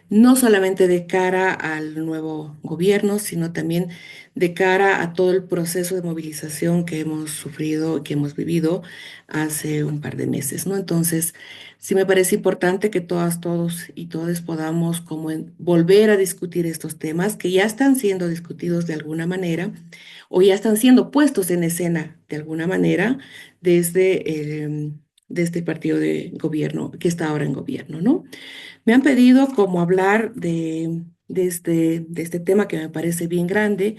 no solamente de cara al nuevo gobierno, sino también de cara a todo el proceso de movilización que hemos sufrido, que hemos vivido hace un par de meses, ¿no? Entonces, sí me parece importante que todas, todos y todes podamos como volver a discutir estos temas que ya están siendo discutidos de alguna manera o ya están siendo puestos en escena de alguna manera desde el partido de gobierno que está ahora en gobierno, ¿no? Me han pedido como hablar de este tema que me parece bien grande,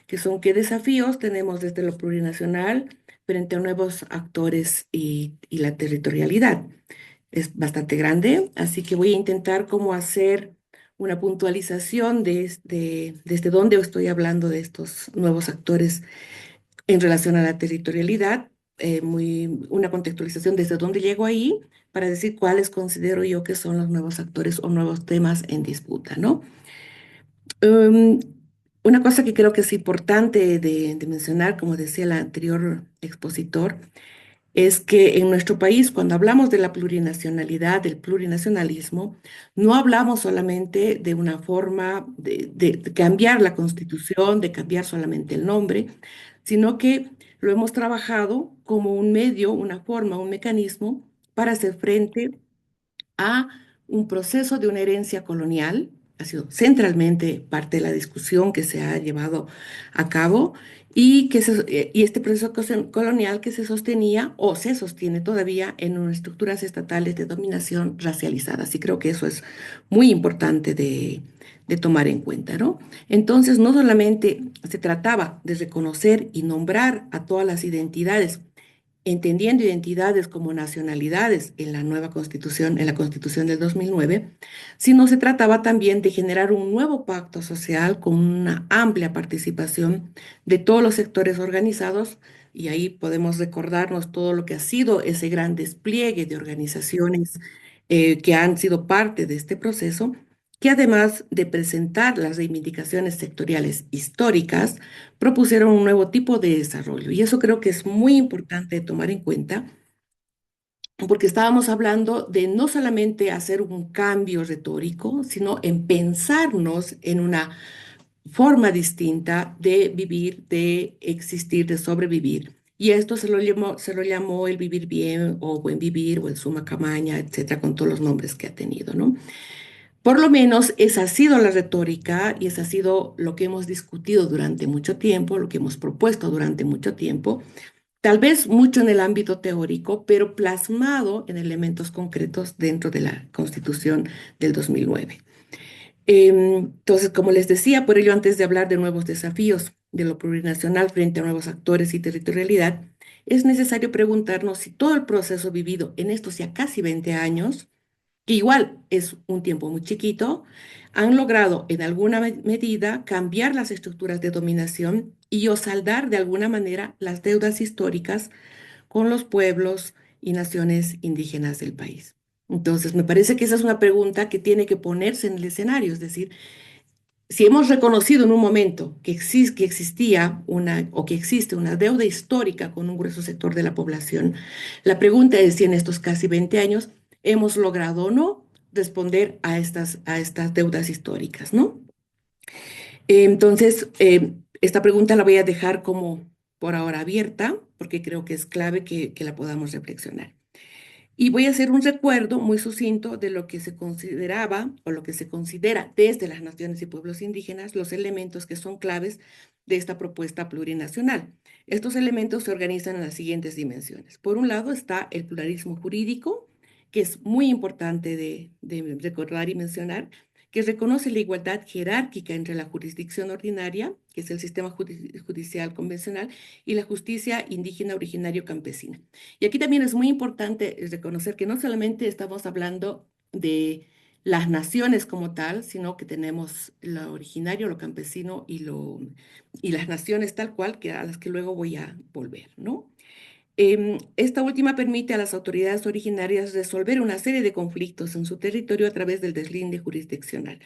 que son qué desafíos tenemos desde lo plurinacional frente a nuevos actores y la territorialidad. Es bastante grande, así que voy a intentar como hacer una puntualización desde dónde estoy hablando de estos nuevos actores en relación a la territorialidad, una contextualización desde dónde llego ahí para decir cuáles considero yo que son los nuevos actores o nuevos temas en disputa, ¿no? Um, una cosa que creo que es importante de mencionar, como decía el anterior expositor, es que en nuestro país, cuando hablamos de la plurinacionalidad, del plurinacionalismo, no hablamos solamente de una forma de cambiar la constitución, de cambiar solamente el nombre, sino que lo hemos trabajado como un medio, una forma, un mecanismo para hacer frente a un proceso de una herencia colonial, ha sido centralmente parte de la discusión que se ha llevado a cabo y este proceso colonial que se sostenía o se sostiene todavía en unas estructuras estatales de dominación racializadas. Y creo que eso es muy importante de tomar en cuenta, ¿no? Entonces, no solamente se trataba de reconocer y nombrar a todas las identidades entendiendo identidades como nacionalidades en la nueva constitución, en la constitución del 2009, sino se trataba también de generar un nuevo pacto social con una amplia participación de todos los sectores organizados, y ahí podemos recordarnos todo lo que ha sido ese gran despliegue de organizaciones que han sido parte de este proceso, que además de presentar las reivindicaciones sectoriales históricas, propusieron un nuevo tipo de desarrollo. Y eso creo que es muy importante tomar en cuenta, porque estábamos hablando de no solamente hacer un cambio retórico, sino en pensarnos en una forma distinta de vivir, de existir, de sobrevivir. Y esto se lo llamó el vivir bien o buen vivir o el suma camaña, etcétera, con todos los nombres que ha tenido, ¿no? Por lo menos esa ha sido la retórica y esa ha sido lo que hemos discutido durante mucho tiempo, lo que hemos propuesto durante mucho tiempo, tal vez mucho en el ámbito teórico, pero plasmado en elementos concretos dentro de la Constitución del 2009. Entonces, como les decía, por ello, antes de hablar de nuevos desafíos de lo plurinacional frente a nuevos actores y territorialidad, es necesario preguntarnos si todo el proceso vivido en estos ya casi 20 años que igual es un tiempo muy chiquito, han logrado en alguna medida cambiar las estructuras de dominación y o saldar de alguna manera las deudas históricas con los pueblos y naciones indígenas del país. Entonces, me parece que esa es una pregunta que tiene que ponerse en el escenario, es decir, si hemos reconocido en un momento que existía una o que existe una deuda histórica con un grueso sector de la población, la pregunta es si en estos casi 20 años hemos logrado o no responder a estas deudas históricas, ¿no? Entonces, esta pregunta la voy a dejar como por ahora abierta, porque creo que es clave que la podamos reflexionar. Y voy a hacer un recuerdo muy sucinto de lo que se consideraba o lo que se considera desde las naciones y pueblos indígenas los elementos que son claves de esta propuesta plurinacional. Estos elementos se organizan en las siguientes dimensiones. Por un lado está el pluralismo jurídico, que es muy importante de recordar y mencionar, que reconoce la igualdad jerárquica entre la jurisdicción ordinaria, que es el sistema judicial convencional, y la justicia indígena originario campesina. Y aquí también es muy importante reconocer que no solamente estamos hablando de las naciones como tal, sino que tenemos lo originario, lo campesino y las naciones tal cual, a las que luego voy a volver, ¿no? Esta última permite a las autoridades originarias resolver una serie de conflictos en su territorio a través del deslinde jurisdiccional,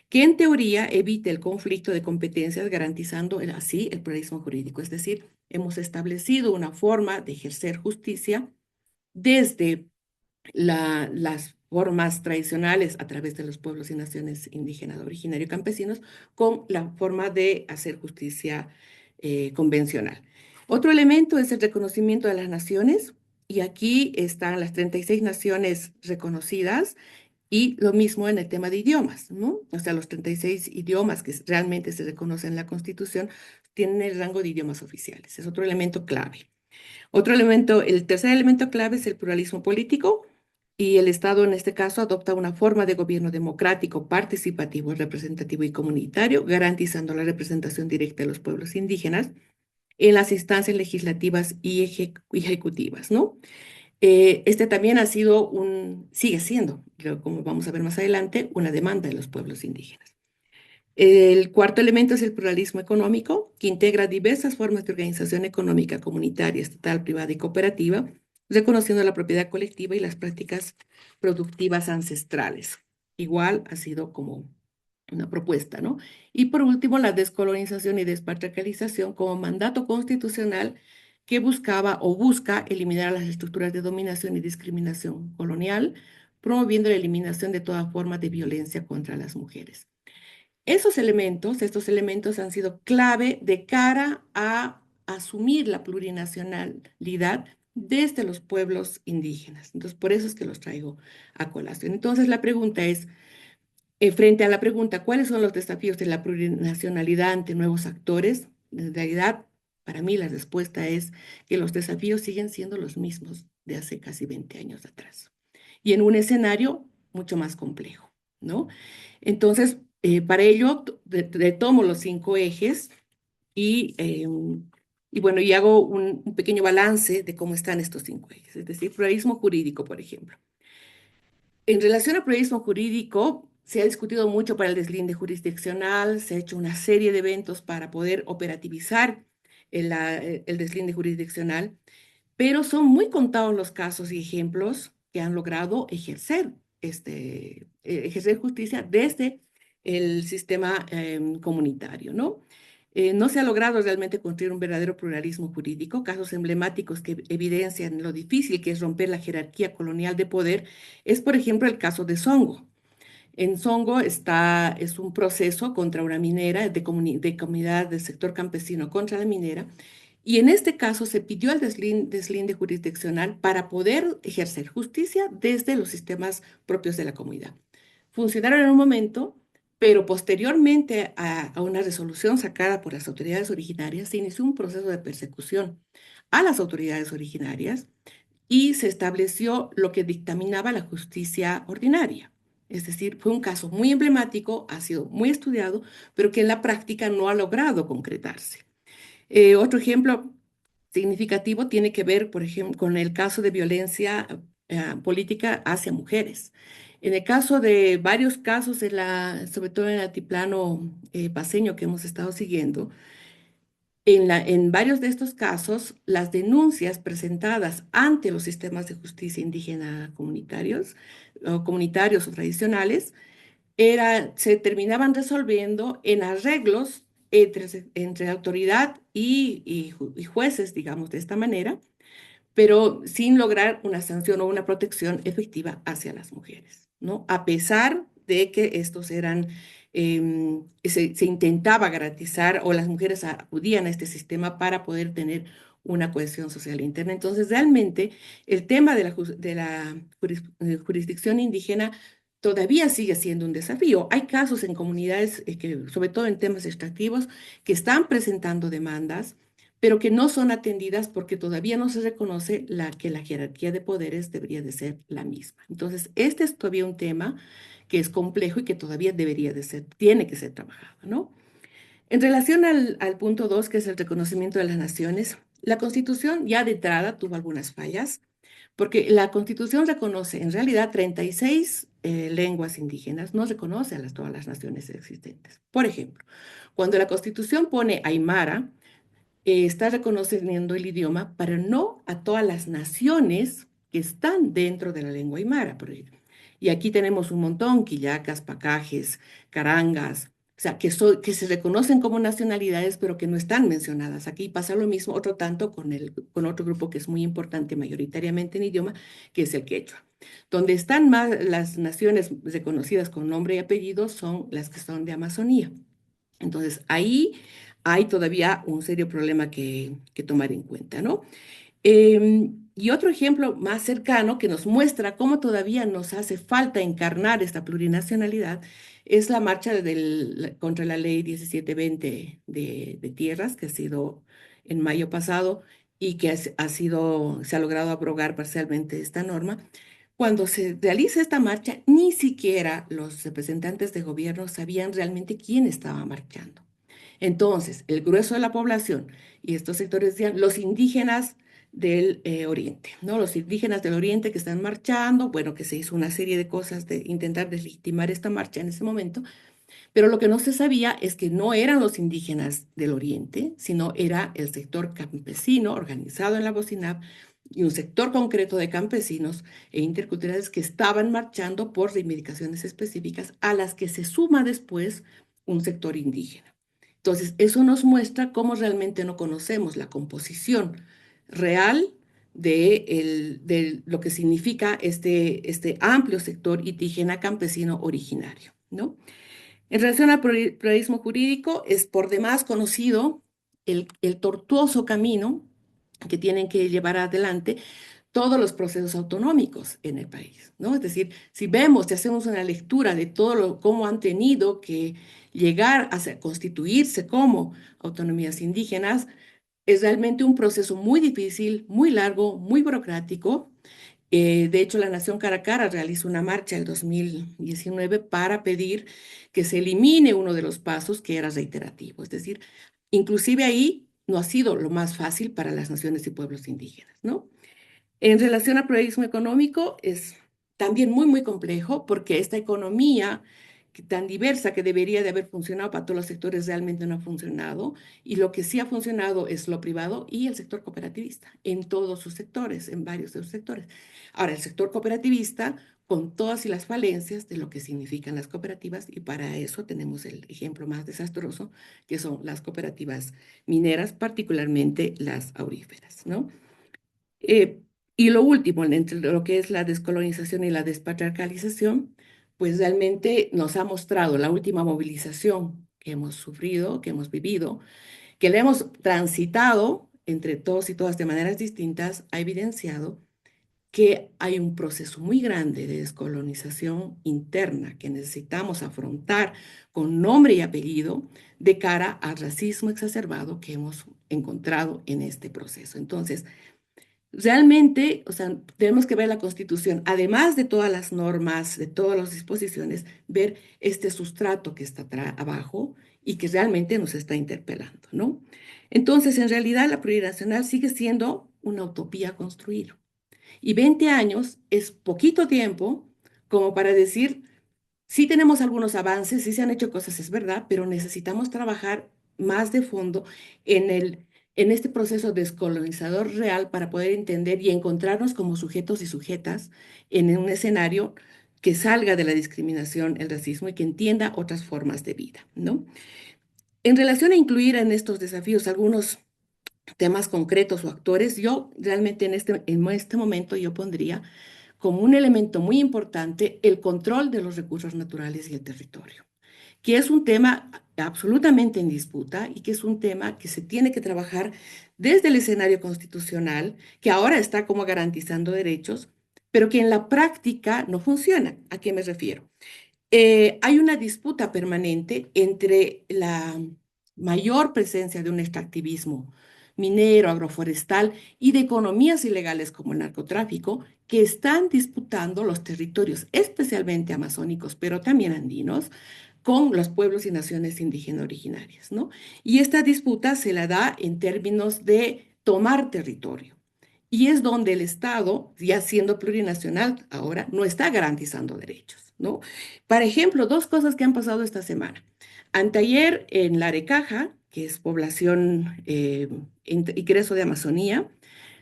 que en teoría evite el conflicto de competencias, garantizando así el pluralismo jurídico. Es decir, hemos establecido una forma de ejercer justicia desde las formas tradicionales a través de los pueblos y naciones indígenas, originarios y campesinos, con la forma de hacer justicia convencional. Otro elemento es el reconocimiento de las naciones, y aquí están las 36 naciones reconocidas, y lo mismo en el tema de idiomas, ¿no? O sea, los 36 idiomas que realmente se reconocen en la Constitución tienen el rango de idiomas oficiales. Es otro elemento clave. Otro elemento, el tercer elemento clave es el pluralismo político, y el Estado en este caso adopta una forma de gobierno democrático, participativo, representativo y comunitario, garantizando la representación directa de los pueblos indígenas en las instancias legislativas y ejecutivas, ¿no? Este también ha sido sigue siendo, como vamos a ver más adelante, una demanda de los pueblos indígenas. El cuarto elemento es el pluralismo económico, que integra diversas formas de organización económica, comunitaria, estatal, privada y cooperativa, reconociendo la propiedad colectiva y las prácticas productivas ancestrales. Igual ha sido como una propuesta, ¿no? Y por último, la descolonización y despatriarcalización como mandato constitucional que buscaba o busca eliminar las estructuras de dominación y discriminación colonial, promoviendo la eliminación de toda forma de violencia contra las mujeres. Estos elementos han sido clave de cara a asumir la plurinacionalidad desde los pueblos indígenas. Entonces, por eso es que los traigo a colación. Entonces, la pregunta es, frente a la pregunta, ¿cuáles son los desafíos de la plurinacionalidad ante nuevos actores? En realidad, para mí la respuesta es que los desafíos siguen siendo los mismos de hace casi 20 años atrás, y en un escenario mucho más complejo, ¿no? Entonces, para ello, retomo los 5 ejes y, y bueno, y hago un pequeño balance de cómo están estos 5 ejes. Es decir, pluralismo jurídico, por ejemplo. En relación al pluralismo jurídico, se ha discutido mucho para el deslinde jurisdiccional, se ha hecho una serie de eventos para poder operativizar el deslinde jurisdiccional, pero son muy contados los casos y ejemplos que han logrado ejercer justicia desde el sistema comunitario, ¿no? No se ha logrado realmente construir un verdadero pluralismo jurídico. Casos emblemáticos que evidencian lo difícil que es romper la jerarquía colonial de poder es, por ejemplo, el caso de Songo. En Songo es un proceso contra una minera de comunidad del sector campesino contra la minera, y en este caso se pidió el deslinde jurisdiccional para poder ejercer justicia desde los sistemas propios de la comunidad. Funcionaron en un momento, pero posteriormente a una resolución sacada por las autoridades originarias, se inició un proceso de persecución a las autoridades originarias y se estableció lo que dictaminaba la justicia ordinaria. Es decir, fue un caso muy emblemático, ha sido muy estudiado, pero que en la práctica no ha logrado concretarse. Otro ejemplo significativo tiene que ver, por ejemplo, con el caso de violencia política hacia mujeres. En el caso de varios casos, sobre todo en el altiplano paceño que hemos estado siguiendo, en varios de estos casos, las denuncias presentadas ante los sistemas de justicia indígena comunitarios o tradicionales, se terminaban resolviendo en arreglos entre autoridad y jueces, digamos, de esta manera, pero sin lograr una sanción o una protección efectiva hacia las mujeres, ¿no? A pesar de que estos se intentaba garantizar, o las mujeres acudían a este sistema para poder tener una cohesión social interna. Entonces, realmente, el tema de la jurisdicción indígena todavía sigue siendo un desafío. Hay casos en comunidades, sobre todo en temas extractivos, que están presentando demandas, pero que no son atendidas porque todavía no se reconoce que la jerarquía de poderes debería de ser la misma. Entonces, este es todavía un tema que es complejo y que todavía tiene que ser trabajado, ¿no? En relación al punto 2, que es el reconocimiento de las naciones, la Constitución ya de entrada tuvo algunas fallas, porque la Constitución reconoce en realidad 36 lenguas indígenas, no reconoce a todas las naciones existentes. Por ejemplo, cuando la Constitución pone Aymara, está reconociendo el idioma, pero no a todas las naciones que están dentro de la lengua aymara, por ejemplo. Y aquí tenemos un montón, quillacas, pacajes, carangas, o sea, que se reconocen como nacionalidades, pero que no están mencionadas. Aquí pasa lo mismo, otro tanto con otro grupo que es muy importante mayoritariamente en idioma, que es el quechua. Donde están más las naciones reconocidas con nombre y apellido son las que son de Amazonía. Entonces, ahí hay todavía un serio problema que tomar en cuenta, ¿no? Y otro ejemplo más cercano que nos muestra cómo todavía nos hace falta encarnar esta plurinacionalidad es la marcha contra la ley 1720 de tierras, que ha sido en mayo pasado y que se ha logrado abrogar parcialmente esta norma. Cuando se realiza esta marcha, ni siquiera los representantes de gobierno sabían realmente quién estaba marchando. Entonces, el grueso de la población y estos sectores decían los indígenas del Oriente, ¿no? Los indígenas del Oriente que están marchando, bueno, que se hizo una serie de cosas de intentar deslegitimar esta marcha en ese momento, pero lo que no se sabía es que no eran los indígenas del Oriente, sino era el sector campesino organizado en la Bocinap y un sector concreto de campesinos e interculturales que estaban marchando por reivindicaciones específicas a las que se suma después un sector indígena. Entonces, eso nos muestra cómo realmente no conocemos la composición real de lo que significa este amplio sector indígena campesino originario, ¿no? En relación al pluralismo jurídico, es por demás conocido el tortuoso camino que tienen que llevar adelante todos los procesos autonómicos en el país, ¿no? Es decir, si vemos, si hacemos una lectura de cómo han tenido que llegar a constituirse como autonomías indígenas, es realmente un proceso muy difícil, muy largo, muy burocrático. De hecho, la Nación Caracara realizó una marcha en 2019 para pedir que se elimine uno de los pasos que era reiterativo. Es decir, inclusive ahí no ha sido lo más fácil para las naciones y pueblos indígenas, ¿no? En relación al pluralismo económico, es también muy, muy complejo porque esta economía tan diversa que debería de haber funcionado para todos los sectores realmente no ha funcionado y lo que sí ha funcionado es lo privado y el sector cooperativista en todos sus sectores, en varios de sus sectores. Ahora, el sector cooperativista con todas y las falencias de lo que significan las cooperativas y para eso tenemos el ejemplo más desastroso que son las cooperativas mineras, particularmente las auríferas, ¿no? Eh, y lo último, entre lo que es la descolonización y la despatriarcalización, pues realmente nos ha mostrado la última movilización que hemos sufrido, que hemos vivido, que la hemos transitado entre todos y todas de maneras distintas, ha evidenciado que hay un proceso muy grande de descolonización interna que necesitamos afrontar con nombre y apellido de cara al racismo exacerbado que hemos encontrado en este proceso. Entonces, realmente, o sea, tenemos que ver la Constitución, además de todas las normas, de todas las disposiciones, ver este sustrato que está abajo y que realmente nos está interpelando, ¿no? Entonces, en realidad, la plurinacional sigue siendo una utopía a construir. Y 20 años es poquito tiempo como para decir, sí tenemos algunos avances, sí se han hecho cosas, es verdad, pero necesitamos trabajar más de fondo en este proceso descolonizador real para poder entender y encontrarnos como sujetos y sujetas en un escenario que salga de la discriminación, el racismo y que entienda otras formas de vida, ¿no? En relación a incluir en estos desafíos algunos temas concretos o actores, yo realmente en este momento yo pondría como un elemento muy importante el control de los recursos naturales y el territorio, que es un tema absolutamente en disputa y que es un tema que se tiene que trabajar desde el escenario constitucional, que ahora está como garantizando derechos, pero que en la práctica no funciona. ¿A qué me refiero? Hay una disputa permanente entre la mayor presencia de un extractivismo minero, agroforestal y de economías ilegales como el narcotráfico, que están disputando los territorios, especialmente amazónicos, pero también andinos, con los pueblos y naciones indígenas originarias, ¿no? Y esta disputa se la da en términos de tomar territorio. Y es donde el Estado, ya siendo plurinacional ahora, no está garantizando derechos, ¿no? Por ejemplo, dos cosas que han pasado esta semana. Anteayer en La Arecaja, que es población, ingreso de Amazonía,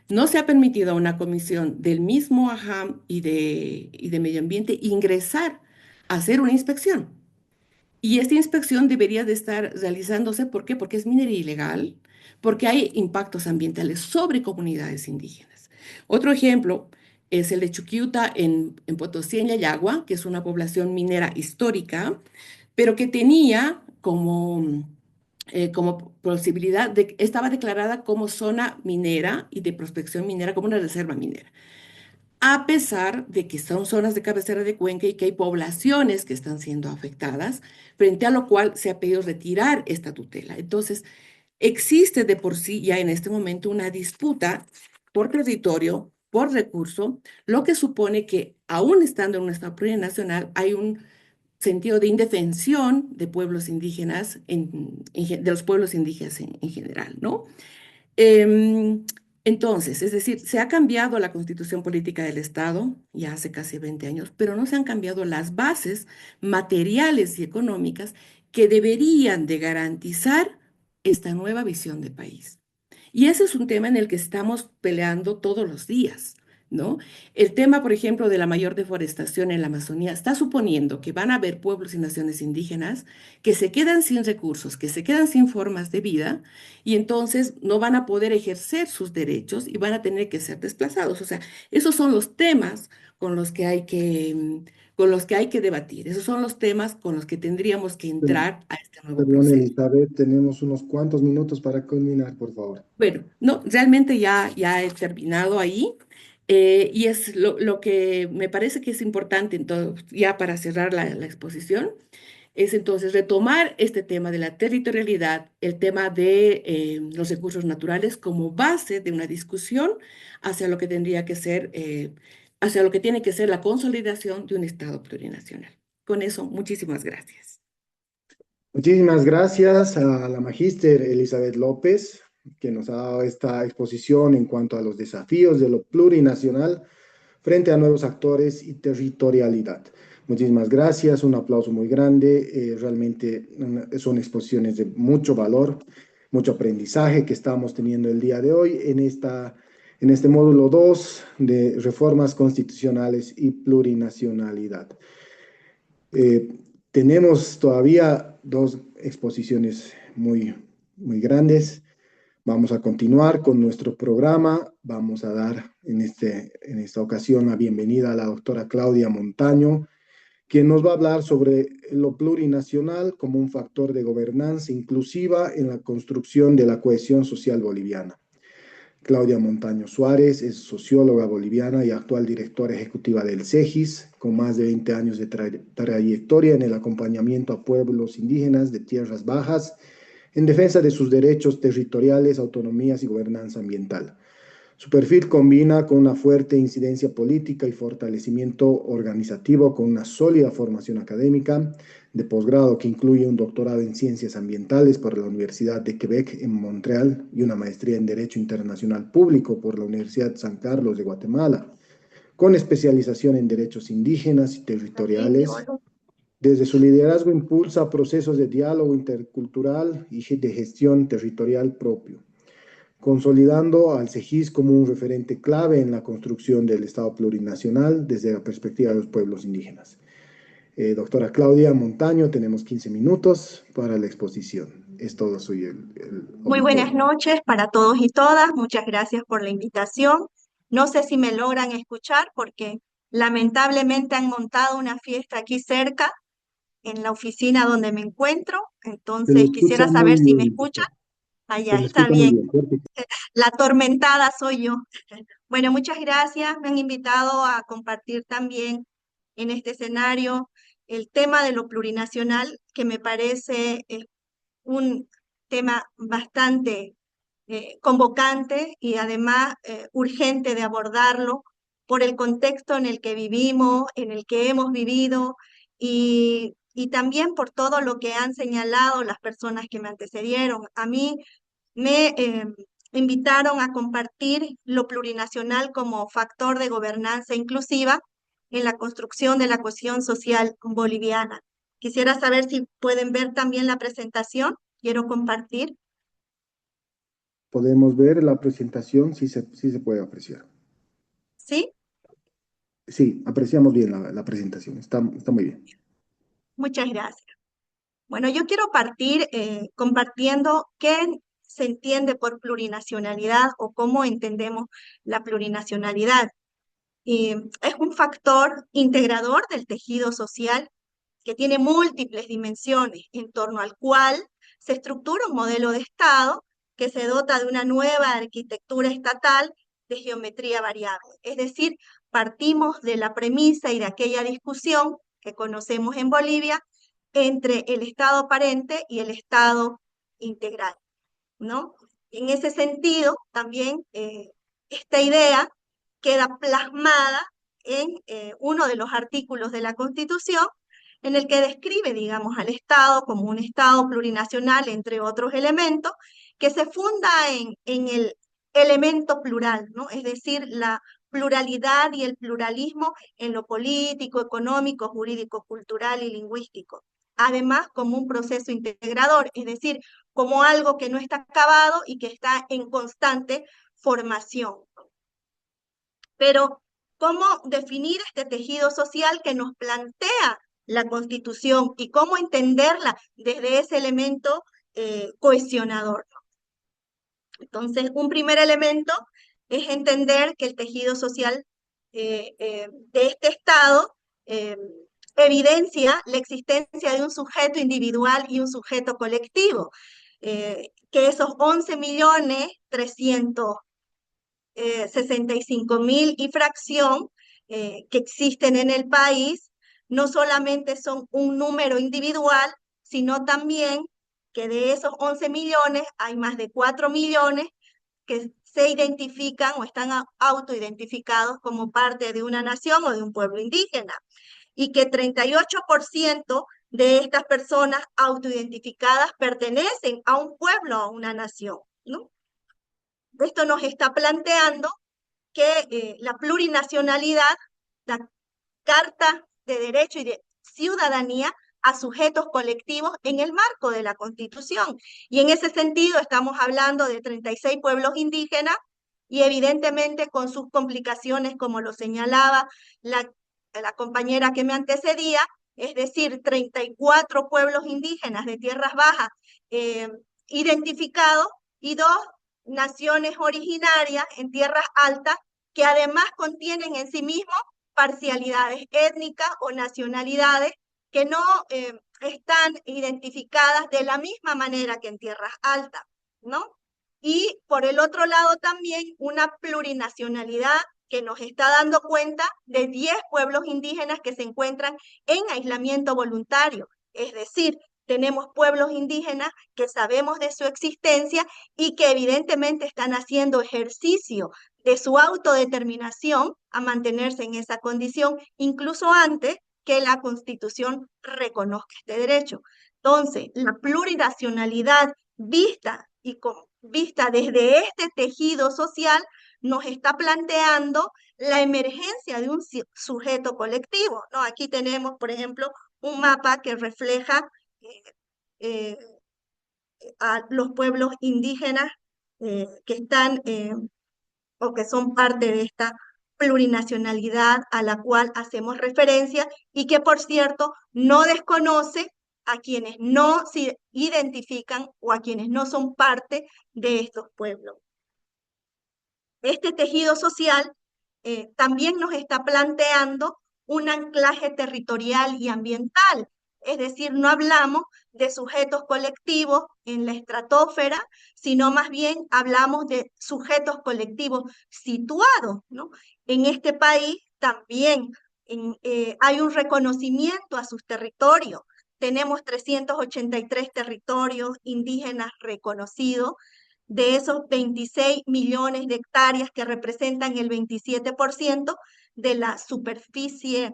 no se ha permitido a una comisión del mismo AJAM y de Medio Ambiente ingresar a hacer una inspección. Y esta inspección debería de estar realizándose, ¿por qué? Porque es minería ilegal, porque hay impactos ambientales sobre comunidades indígenas. Otro ejemplo es el de Chuquiuta en Potosí, en Yayagua, que es una población minera histórica, pero que tenía como posibilidad estaba declarada como zona minera y de prospección minera, como una reserva minera, a pesar de que son zonas de cabecera de cuenca y que hay poblaciones que están siendo afectadas, frente a lo cual se ha pedido retirar esta tutela. Entonces, existe de por sí ya en este momento una disputa por territorio, por recurso, lo que supone que aún estando en un estado plurinacional hay un sentido de indefensión de pueblos indígenas, de los pueblos indígenas en general, ¿no? Em, entonces, es decir, se ha cambiado la constitución política del Estado ya hace casi 20 años, pero no se han cambiado las bases materiales y económicas que deberían de garantizar esta nueva visión de país. Y ese es un tema en el que estamos peleando todos los días, ¿no? El tema, por ejemplo, de la mayor deforestación en la Amazonía está suponiendo que van a haber pueblos y naciones indígenas que se quedan sin recursos, que se quedan sin formas de vida y entonces no van a poder ejercer sus derechos y van a tener que ser desplazados. O sea, esos son los temas con los que hay que debatir. Esos son los temas con los que tendríamos que entrar a este nuevo Perdón, proceso. Elizabeth, tenemos unos cuantos minutos para culminar, por favor. Bueno, no, realmente ya he terminado ahí. Y es lo que me parece que es importante, entonces, ya para cerrar la exposición, es entonces retomar este tema de la territorialidad, el tema de los recursos naturales como base de una discusión hacia lo que tendría que ser, hacia lo que tiene que ser la consolidación de un Estado plurinacional. Con eso, muchísimas gracias. Muchísimas gracias a la magíster Elizabeth López, que nos ha dado esta exposición en cuanto a los desafíos de lo plurinacional frente a nuevos actores y territorialidad. Muchísimas gracias, un aplauso muy grande. Realmente son exposiciones de mucho valor, mucho aprendizaje que estamos teniendo el día de hoy en este módulo 2 de reformas constitucionales y plurinacionalidad. Tenemos todavía dos exposiciones muy grandes. Vamos a continuar con nuestro programa. Vamos a dar en esta ocasión la bienvenida a la doctora Claudia Montaño, quien nos va a hablar sobre lo plurinacional como un factor de gobernanza inclusiva en la construcción de la cohesión social boliviana. Claudia Montaño Suárez es socióloga boliviana y actual directora ejecutiva del CEGIS, con más de 20 años de trayectoria en el acompañamiento a pueblos indígenas de tierras bajas en defensa de sus derechos territoriales, autonomías y gobernanza ambiental. Su perfil combina con una fuerte incidencia política y fortalecimiento organizativo con una sólida formación académica de posgrado que incluye un doctorado en Ciencias Ambientales por la Universidad de Quebec en Montreal y una maestría en Derecho Internacional Público por la Universidad San Carlos de Guatemala, con especialización en derechos indígenas y territoriales. Desde su liderazgo impulsa procesos de diálogo intercultural y de gestión territorial propio, consolidando al CEGIS como un referente clave en la construcción del Estado plurinacional desde la perspectiva de los pueblos indígenas. Doctora Claudia Montaño, tenemos 15 minutos para la exposición. Es todo suyo el Muy buenas auditorio. noches para todos y todas. Muchas gracias por la invitación. No sé si me logran escuchar porque lamentablemente han montado una fiesta aquí cerca en la oficina donde me encuentro. Se le Entonces escucha quisiera muy saber si me bien, escuchan. doctora. Se Allá le está escucha muy bien. bien. Fuerte. La atormentada soy yo. Bueno, muchas gracias. Me han invitado a compartir también en este escenario el tema de lo plurinacional, que me parece un tema bastante convocante y además urgente de abordarlo por el contexto en el que vivimos, en el que hemos vivido y también por todo lo que han señalado las personas que me antecedieron. A mí me invitaron a compartir lo plurinacional como factor de gobernanza inclusiva en la construcción de la cohesión social boliviana. Quisiera saber si pueden ver también la presentación. Quiero compartir. Podemos ver la presentación, sí se puede apreciar. ¿Sí? Sí, apreciamos bien la presentación, está muy bien. Muchas gracias. Bueno, yo quiero partir compartiendo qué se entiende por plurinacionalidad o cómo entendemos la plurinacionalidad. Es un factor integrador del tejido social que tiene múltiples dimensiones, en torno al cual se estructura un modelo de Estado que se dota de una nueva arquitectura estatal de geometría variable. Es decir, partimos de la premisa y de aquella discusión que conocemos en Bolivia entre el Estado aparente y el Estado integral, ¿no? En ese sentido, también esta idea queda plasmada en uno de los artículos de la Constitución, en el que describe, digamos, al Estado como un Estado plurinacional, entre otros elementos, que se funda en el elemento plural, ¿no? Es decir, la pluralidad y el pluralismo en lo político, económico, jurídico, cultural y lingüístico. Además, como un proceso integrador, es decir, como algo que no está acabado y que está en constante formación. Pero, ¿cómo definir este tejido social que nos plantea la Constitución y cómo entenderla desde ese elemento cohesionador? Entonces, un primer elemento es entender que el tejido social de este Estado eh, evidencia la existencia de un sujeto individual y un sujeto colectivo, que esos 11.365.000 y fracción que existen en el país, no solamente son un número individual, sino también que de esos 11 millones hay más de 4 millones que se identifican o están autoidentificados como parte de una nación o de un pueblo indígena, y que 38% de estas personas autoidentificadas pertenecen a un pueblo o a una nación, ¿no? Esto nos está planteando que la plurinacionalidad, la Carta de Derecho y de Ciudadanía a sujetos colectivos en el marco de la Constitución. Y en ese sentido estamos hablando de 36 pueblos indígenas y evidentemente con sus complicaciones, como lo señalaba la compañera que me antecedía, es decir, 34 pueblos indígenas de tierras bajas eh, identificados y 2 naciones originarias en tierras altas que además contienen en sí mismos parcialidades étnicas o nacionalidades que no están identificadas de la misma manera que en tierras altas, ¿no? Y por el otro lado también una plurinacionalidad que nos está dando cuenta de 10 pueblos indígenas que se encuentran en aislamiento voluntario. Es decir, tenemos pueblos indígenas que sabemos de su existencia y que evidentemente están haciendo ejercicio de su autodeterminación a mantenerse en esa condición, incluso antes que la Constitución reconozca este derecho. Entonces, la plurinacionalidad vista desde este tejido social nos está planteando la emergencia de un sujeto colectivo, ¿no? Aquí tenemos, por ejemplo, un mapa que refleja eh, a los pueblos indígenas que están o que son parte de esta plurinacionalidad a la cual hacemos referencia y que, por cierto, no desconoce a quienes no se identifican o a quienes no son parte de estos pueblos. Este tejido social también nos está planteando un anclaje territorial y ambiental, es decir, no hablamos de sujetos colectivos en la estratosfera, sino más bien hablamos de sujetos colectivos situados, ¿no? En este país también hay un reconocimiento a sus territorios. Tenemos 383 territorios indígenas reconocidos, de esos 26 millones de hectáreas que representan el 27% de la superficie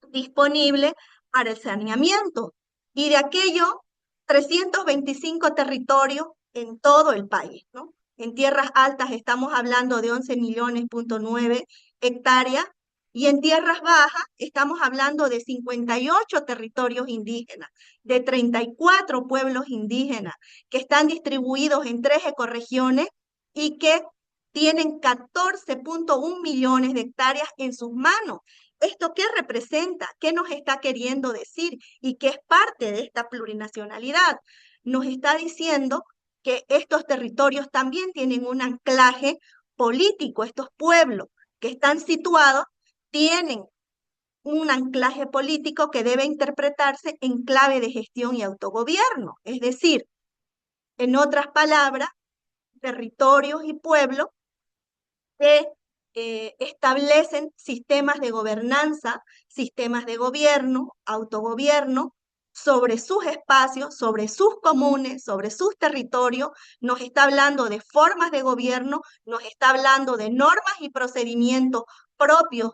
disponible para el saneamiento, y de aquello 325 territorios en todo el país, ¿no? En tierras altas estamos hablando de 11 millones.9 hectáreas Y en tierras bajas estamos hablando de 58 territorios indígenas, de 34 pueblos indígenas que están distribuidos en 3 ecorregiones y que tienen 14.1 millones de hectáreas en sus manos. ¿Esto qué representa? ¿Qué nos está queriendo decir? Y qué es parte de esta plurinacionalidad. Nos está diciendo que estos territorios también tienen un anclaje político. Estos pueblos que están situados tienen un anclaje político que debe interpretarse en clave de gestión y autogobierno. Es decir, en otras palabras, territorios y pueblos que establecen sistemas de gobernanza, sistemas de gobierno, autogobierno, sobre sus espacios, sobre sus comunes, sobre sus territorios, nos está hablando de formas de gobierno, nos está hablando de normas y procedimientos propios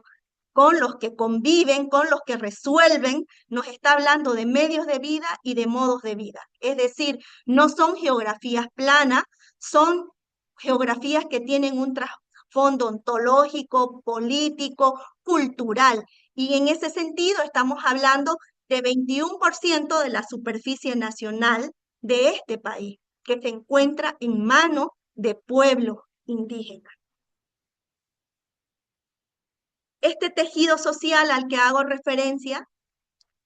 con los que conviven, con los que resuelven, nos está hablando de medios de vida y de modos de vida. Es decir, no son geografías planas, son geografías que tienen un trasfondo ontológico, político, cultural. Y en ese sentido estamos hablando de 21% de la superficie nacional de este país, que se encuentra en manos de pueblos indígenas. Este tejido social al que hago referencia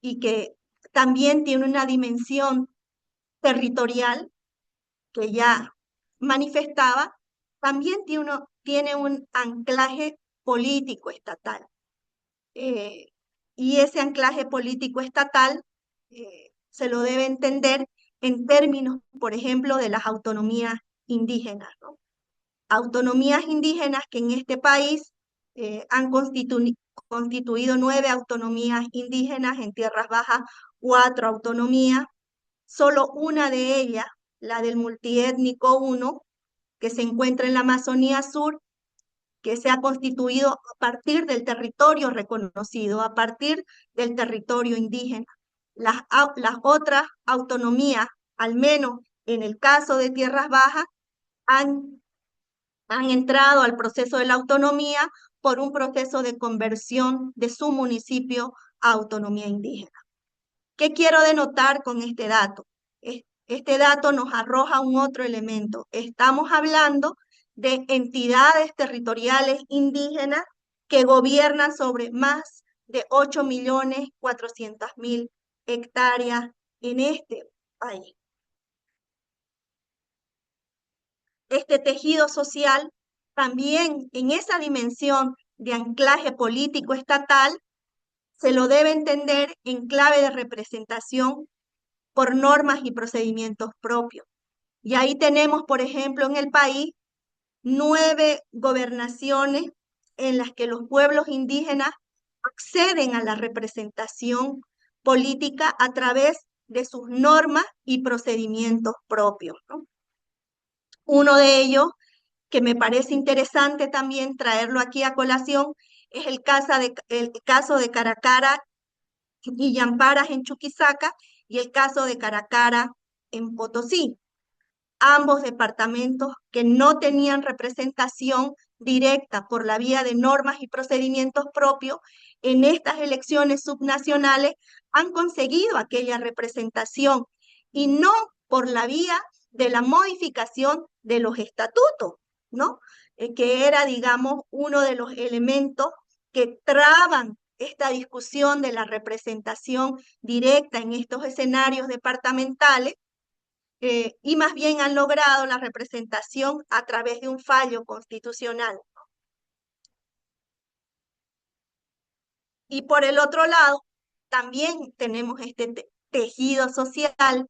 y que también tiene una dimensión territorial que ya manifestaba, también tiene un anclaje político estatal. Y ese anclaje político estatal se lo debe entender en términos, por ejemplo, de las autonomías indígenas, ¿no? Autonomías indígenas que en este país han constituido 9 autonomías indígenas, en tierras bajas 4 autonomías, solo una de ellas, la del multiétnico 1, que se encuentra en la Amazonía Sur, que se ha constituido a partir del territorio reconocido, a partir del territorio indígena. Las otras autonomías, al menos en el caso de tierras bajas, han entrado al proceso de la autonomía por un proceso de conversión de su municipio a autonomía indígena. ¿Qué quiero denotar con este dato? Este dato nos arroja un otro elemento. Estamos hablando de entidades territoriales indígenas que gobiernan sobre más de 8.400.000 hectáreas en este país. Este tejido social también en esa dimensión de anclaje político estatal se lo debe entender en clave de representación por normas y procedimientos propios. Y ahí tenemos, por ejemplo, en el país 9 gobernaciones en las que los pueblos indígenas acceden a la representación política a través de sus normas y procedimientos propios, ¿no? Uno de ellos, que me parece interesante también traerlo aquí a colación, es el caso de Caracara y Yamparas en Chuquisaca y el caso de Caracara en Potosí. Ambos departamentos que no tenían representación directa por la vía de normas y procedimientos propios, en estas elecciones subnacionales han conseguido aquella representación y no por la vía de la modificación de los estatutos, ¿no? Que era, digamos, uno de los elementos que traban esta discusión de la representación directa en estos escenarios departamentales, y más bien han logrado la representación a través de un fallo constitucional. Y por el otro lado, también tenemos este tejido social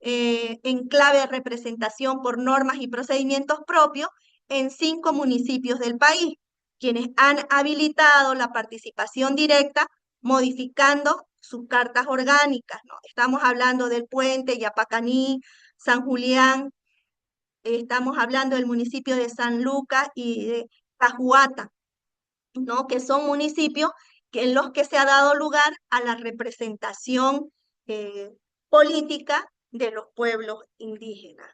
en clave de representación por normas y procedimientos propios en 5 municipios del país, quienes han habilitado la participación directa modificando sus cartas orgánicas, ¿no? Estamos hablando del Puente, Yapacaní, San Julián, estamos hablando del municipio de San Lucas y de Cajuata, ¿no? Que son municipios en los que se ha dado lugar a la representación política de los pueblos indígenas.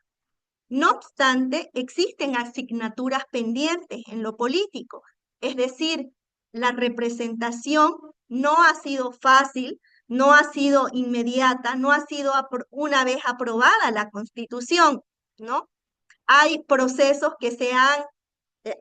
No obstante, existen asignaturas pendientes en lo político, es decir, la representación no ha sido fácil, no ha sido inmediata, no ha sido una vez aprobada la Constitución, ¿no? Hay procesos que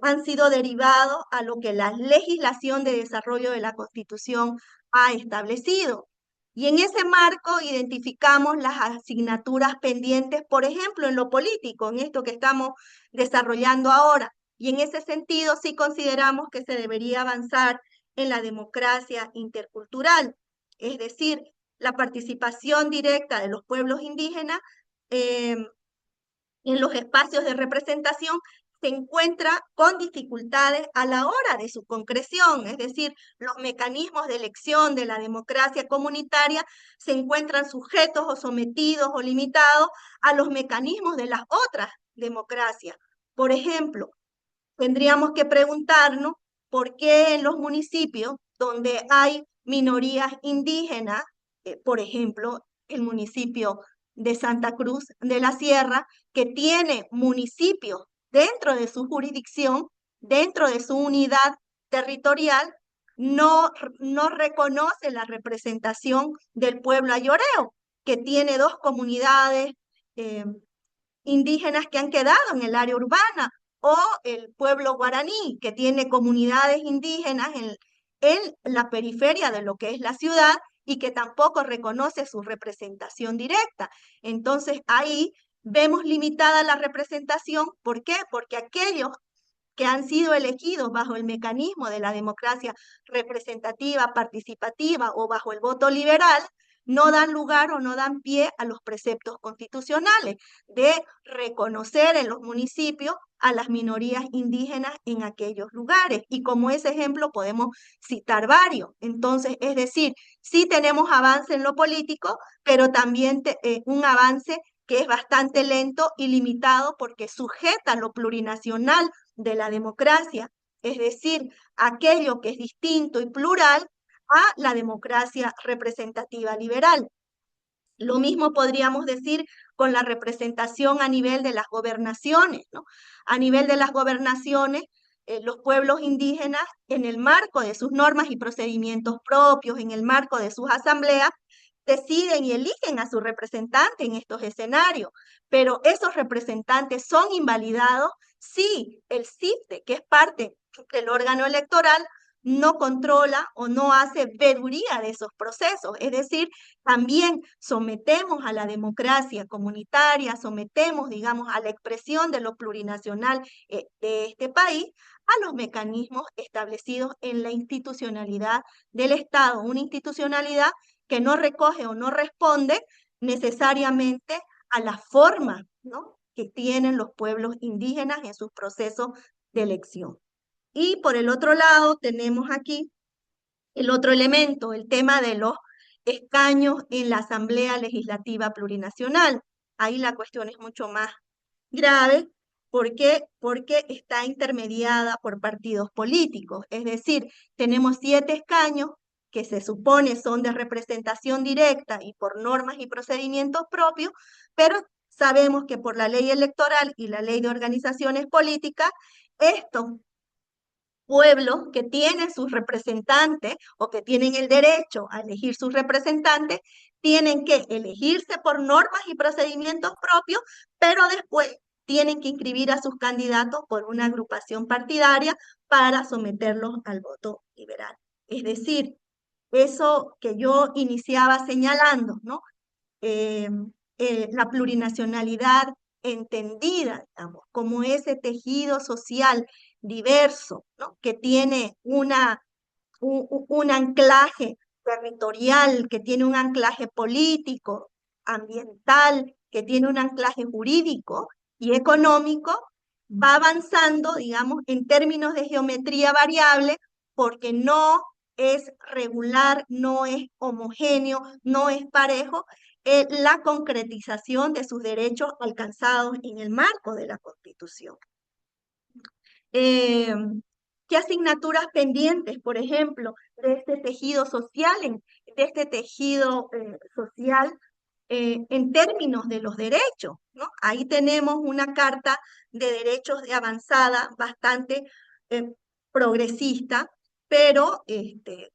han sido derivados a lo que la legislación de desarrollo de la Constitución ha establecido. Y en ese marco identificamos las asignaturas pendientes, por ejemplo, en lo político, en esto que estamos desarrollando ahora. Y en ese sentido sí consideramos que se debería avanzar en la democracia intercultural, es decir, la participación directa de los pueblos indígenas eh, en los espacios de representación se encuentra con dificultades a la hora de su concreción, es decir, los mecanismos de elección de la democracia comunitaria se encuentran sujetos o sometidos o limitados a los mecanismos de las otras democracias. Por ejemplo, tendríamos que preguntarnos por qué en los municipios donde hay minorías indígenas, por ejemplo, el municipio de Santa Cruz de la Sierra, que tiene municipios dentro de su jurisdicción, dentro de su unidad territorial, no reconoce la representación del pueblo ayoreo, que tiene dos comunidades eh, indígenas que han quedado en el área urbana, o el pueblo guaraní, que tiene comunidades indígenas en la periferia de lo que es la ciudad y que tampoco reconoce su representación directa. Entonces ahí vemos limitada la representación. ¿Por qué? Porque aquellos que han sido elegidos bajo el mecanismo de la democracia representativa, participativa o bajo el voto liberal, no dan lugar o no dan pie a los preceptos constitucionales de reconocer en los municipios a las minorías indígenas en aquellos lugares. Y como ese ejemplo podemos citar varios. Entonces, es decir, sí tenemos avance en lo político, pero también un avance que es bastante lento y limitado porque sujeta lo plurinacional de la democracia, es decir, aquello que es distinto y plural a la democracia representativa liberal. Lo mismo podríamos decir con la representación a nivel de las gobernaciones, ¿no? A nivel de las gobernaciones, los pueblos indígenas, en el marco de sus normas y procedimientos propios, en el marco de sus asambleas, deciden y eligen a su representante en estos escenarios, pero esos representantes son invalidados si el CIFTE, que es parte del órgano electoral, no controla o no hace veeduría de esos procesos. Es decir, también sometemos a la democracia comunitaria, sometemos, digamos, a la expresión de lo plurinacional de este país a los mecanismos establecidos en la institucionalidad del Estado, una institucionalidad que no recoge o no responde necesariamente a la forma, ¿no?, que tienen los pueblos indígenas en sus procesos de elección. Y por el otro lado tenemos aquí el otro elemento, el tema de los escaños en la Asamblea Legislativa Plurinacional. Ahí la cuestión es mucho más grave. ¿Por qué? Porque está intermediada por partidos políticos. Es decir, tenemos 7 escaños que se supone son de representación directa y por normas y procedimientos propios, pero sabemos que por la ley electoral y la ley de organizaciones políticas, estos pueblos que tienen sus representantes o que tienen el derecho a elegir sus representantes, tienen que elegirse por normas y procedimientos propios, pero después tienen que inscribir a sus candidatos por una agrupación partidaria para someterlos al voto liberal. Es decir, eso que yo iniciaba señalando, ¿no? La plurinacionalidad entendida, digamos, como ese tejido social diverso, ¿no?, que tiene un anclaje territorial, que tiene un anclaje político, ambiental, que tiene un anclaje jurídico y económico, va avanzando, digamos, en términos de geometría variable, porque no es regular, no es homogéneo, no es parejo, la concretización de sus derechos alcanzados en el marco de la Constitución. ¿Qué asignaturas pendientes, por ejemplo, de este tejido social, en términos de los derechos, ¿no? Ahí tenemos una carta de derechos de avanzada bastante progresista, pero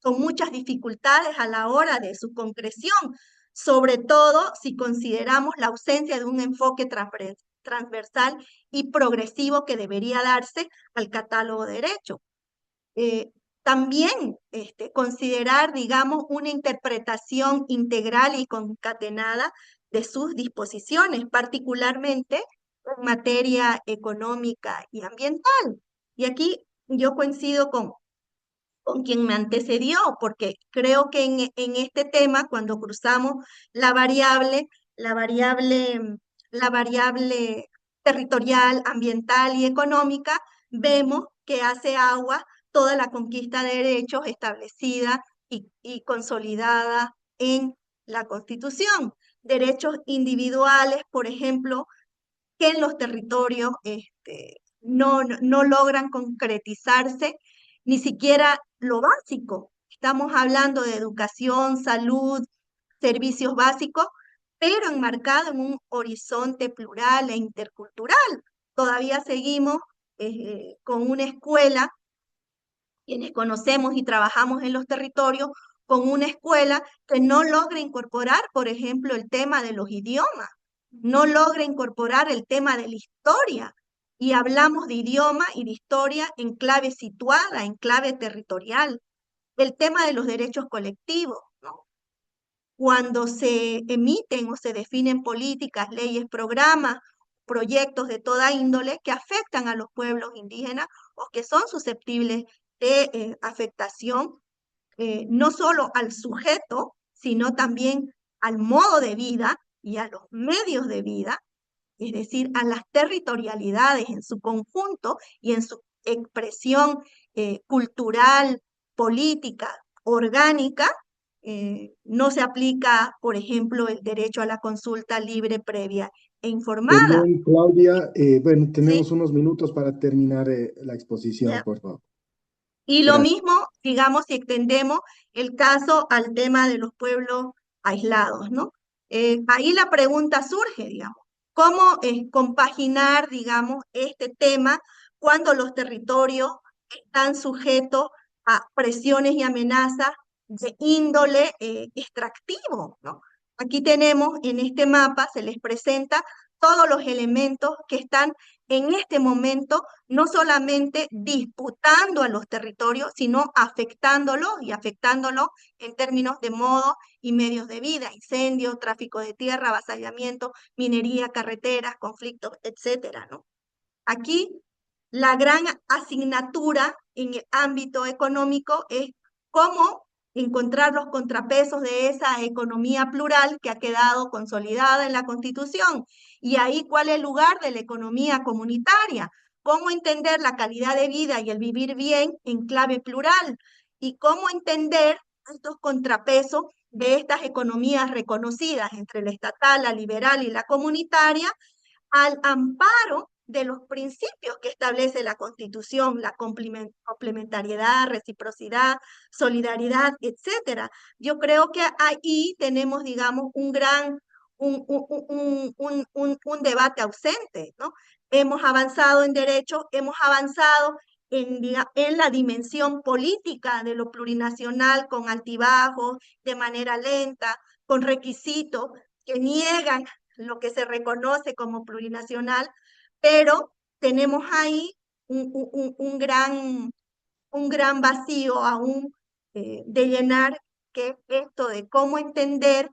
con muchas dificultades a la hora de su concreción, sobre todo si consideramos la ausencia de un enfoque transversal y progresivo que debería darse al catálogo de derechos. También considerar, digamos, una interpretación integral y concatenada de sus disposiciones, particularmente en materia económica y ambiental. Y aquí yo coincido con quien me antecedió, porque creo que en este tema, cuando cruzamos la variable, la variable, la variable territorial, ambiental y económica, vemos que hace agua toda la conquista de derechos establecida y consolidada en la Constitución. Derechos individuales, por ejemplo, que en los territorios no logran concretizarse ni siquiera lo básico. Estamos hablando de educación, salud, servicios básicos, pero enmarcado en un horizonte plural e intercultural. Todavía seguimos con una escuela, quienes conocemos y trabajamos en los territorios, con una escuela que no logra incorporar, por ejemplo, el tema de los idiomas, no logra incorporar el tema de la historia. Y hablamos de idioma y de historia en clave situada, en clave territorial. El tema de los derechos colectivos, ¿no? Cuando se emiten o se definen políticas, leyes, programas, proyectos de toda índole que afectan a los pueblos indígenas o que son susceptibles de afectación, no solo al sujeto, sino también al modo de vida y a los medios de vida, es decir, a las territorialidades en su conjunto y en su expresión cultural, política, orgánica. No se aplica, por ejemplo, el derecho a la consulta libre, previa e informada. Bien, Claudia, bueno, ¿Sí? tenemos unos minutos para terminar la exposición, Ya. por favor. Y lo Gracias. mismo, digamos, si extendemos el caso al tema de los pueblos aislados, ¿no? Ahí la pregunta surge, digamos, ¿cómo compaginar, digamos, este tema cuando los territorios están sujetos a presiones y amenazas de índole extractivo, ¿no? Aquí tenemos en este mapa, se les presenta todos los elementos que están en este momento no solamente disputando a los territorios, sino afectándolos y afectándolos en términos de modo y medios de vida, incendios, tráfico de tierra, avasallamiento, minería, carreteras, conflictos, etcétera, ¿no? Aquí la gran asignatura en el ámbito económico es cómo encontrar los contrapesos de esa economía plural que ha quedado consolidada en la Constitución. Y ahí, ¿cuál es el lugar de la economía comunitaria? Cómo entender la calidad de vida y el vivir bien en clave plural. Y cómo entender estos contrapesos de estas economías reconocidas entre la estatal, la liberal y la comunitaria, al amparo de los principios que establece la Constitución, la complementariedad, reciprocidad, solidaridad, etcétera. Yo creo que ahí tenemos, digamos, un gran, un debate ausente, ¿no? Hemos avanzado en derechos, hemos avanzado en la dimensión política de lo plurinacional con altibajos, de manera lenta, con requisitos que niegan lo que se reconoce como plurinacional, pero tenemos ahí un gran vacío aún de llenar, que es esto de cómo entender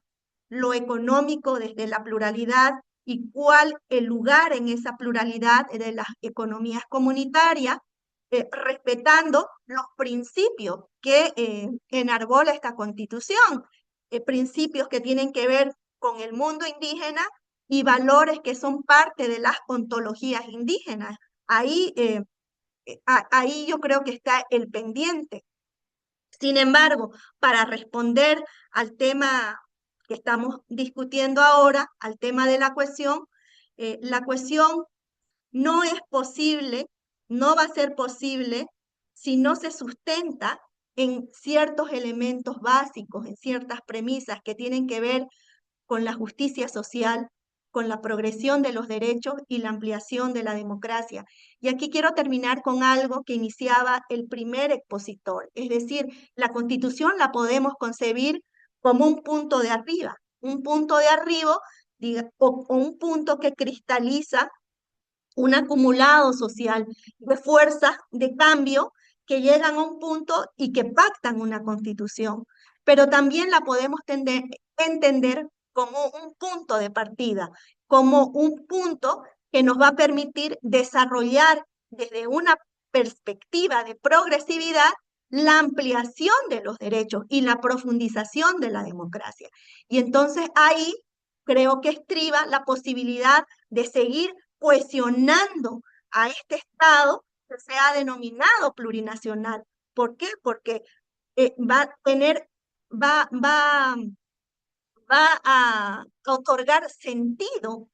lo económico desde la pluralidad y cuál el lugar en esa pluralidad de las economías comunitarias, respetando los principios que enarbola esta Constitución, principios que tienen que ver con el mundo indígena y valores que son parte de las ontologías indígenas. Ahí, ahí yo creo que está el pendiente. Sin embargo, para responder al tema que estamos discutiendo ahora, al tema de la cohesión no es posible, no va a ser posible si no se sustenta en ciertos elementos básicos, en ciertas premisas que tienen que ver con la justicia social, con la progresión de los derechos y la ampliación de la democracia. Y aquí quiero terminar con algo que iniciaba el primer expositor, es decir, la Constitución la podemos concebir como un punto de arriba o un punto que cristaliza un acumulado social de fuerzas de cambio que llegan a un punto y que pactan una constitución, pero también la podemos entender como un punto de partida, como un punto que nos va a permitir desarrollar desde una perspectiva de progresividad la ampliación de los derechos y la profundización de la democracia. Y entonces ahí creo que estriba la posibilidad de seguir cohesionando a este Estado que se ha denominado plurinacional. ¿Por qué? Porque va a tener, va a otorgar sentido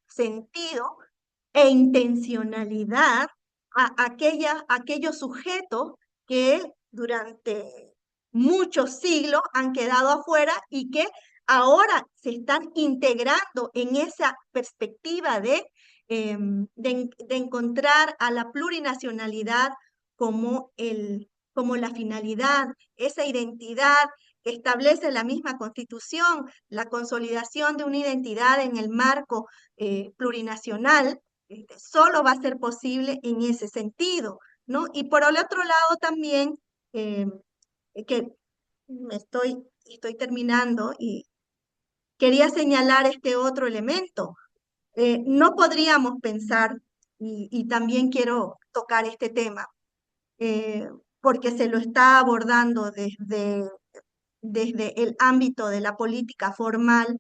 e intencionalidad a aquellos sujetos que durante muchos siglos han quedado afuera y que ahora se están integrando en esa perspectiva de encontrar a la plurinacionalidad como la finalidad, esa identidad que establece la misma Constitución, la consolidación de una identidad en el marco plurinacional, solo va a ser posible en ese sentido, ¿no? Y por el otro lado también, eh, que estoy terminando y quería señalar este otro elemento. No podríamos pensar, y también quiero tocar este tema, eh, porque se lo está abordando desde el ámbito de la política formal,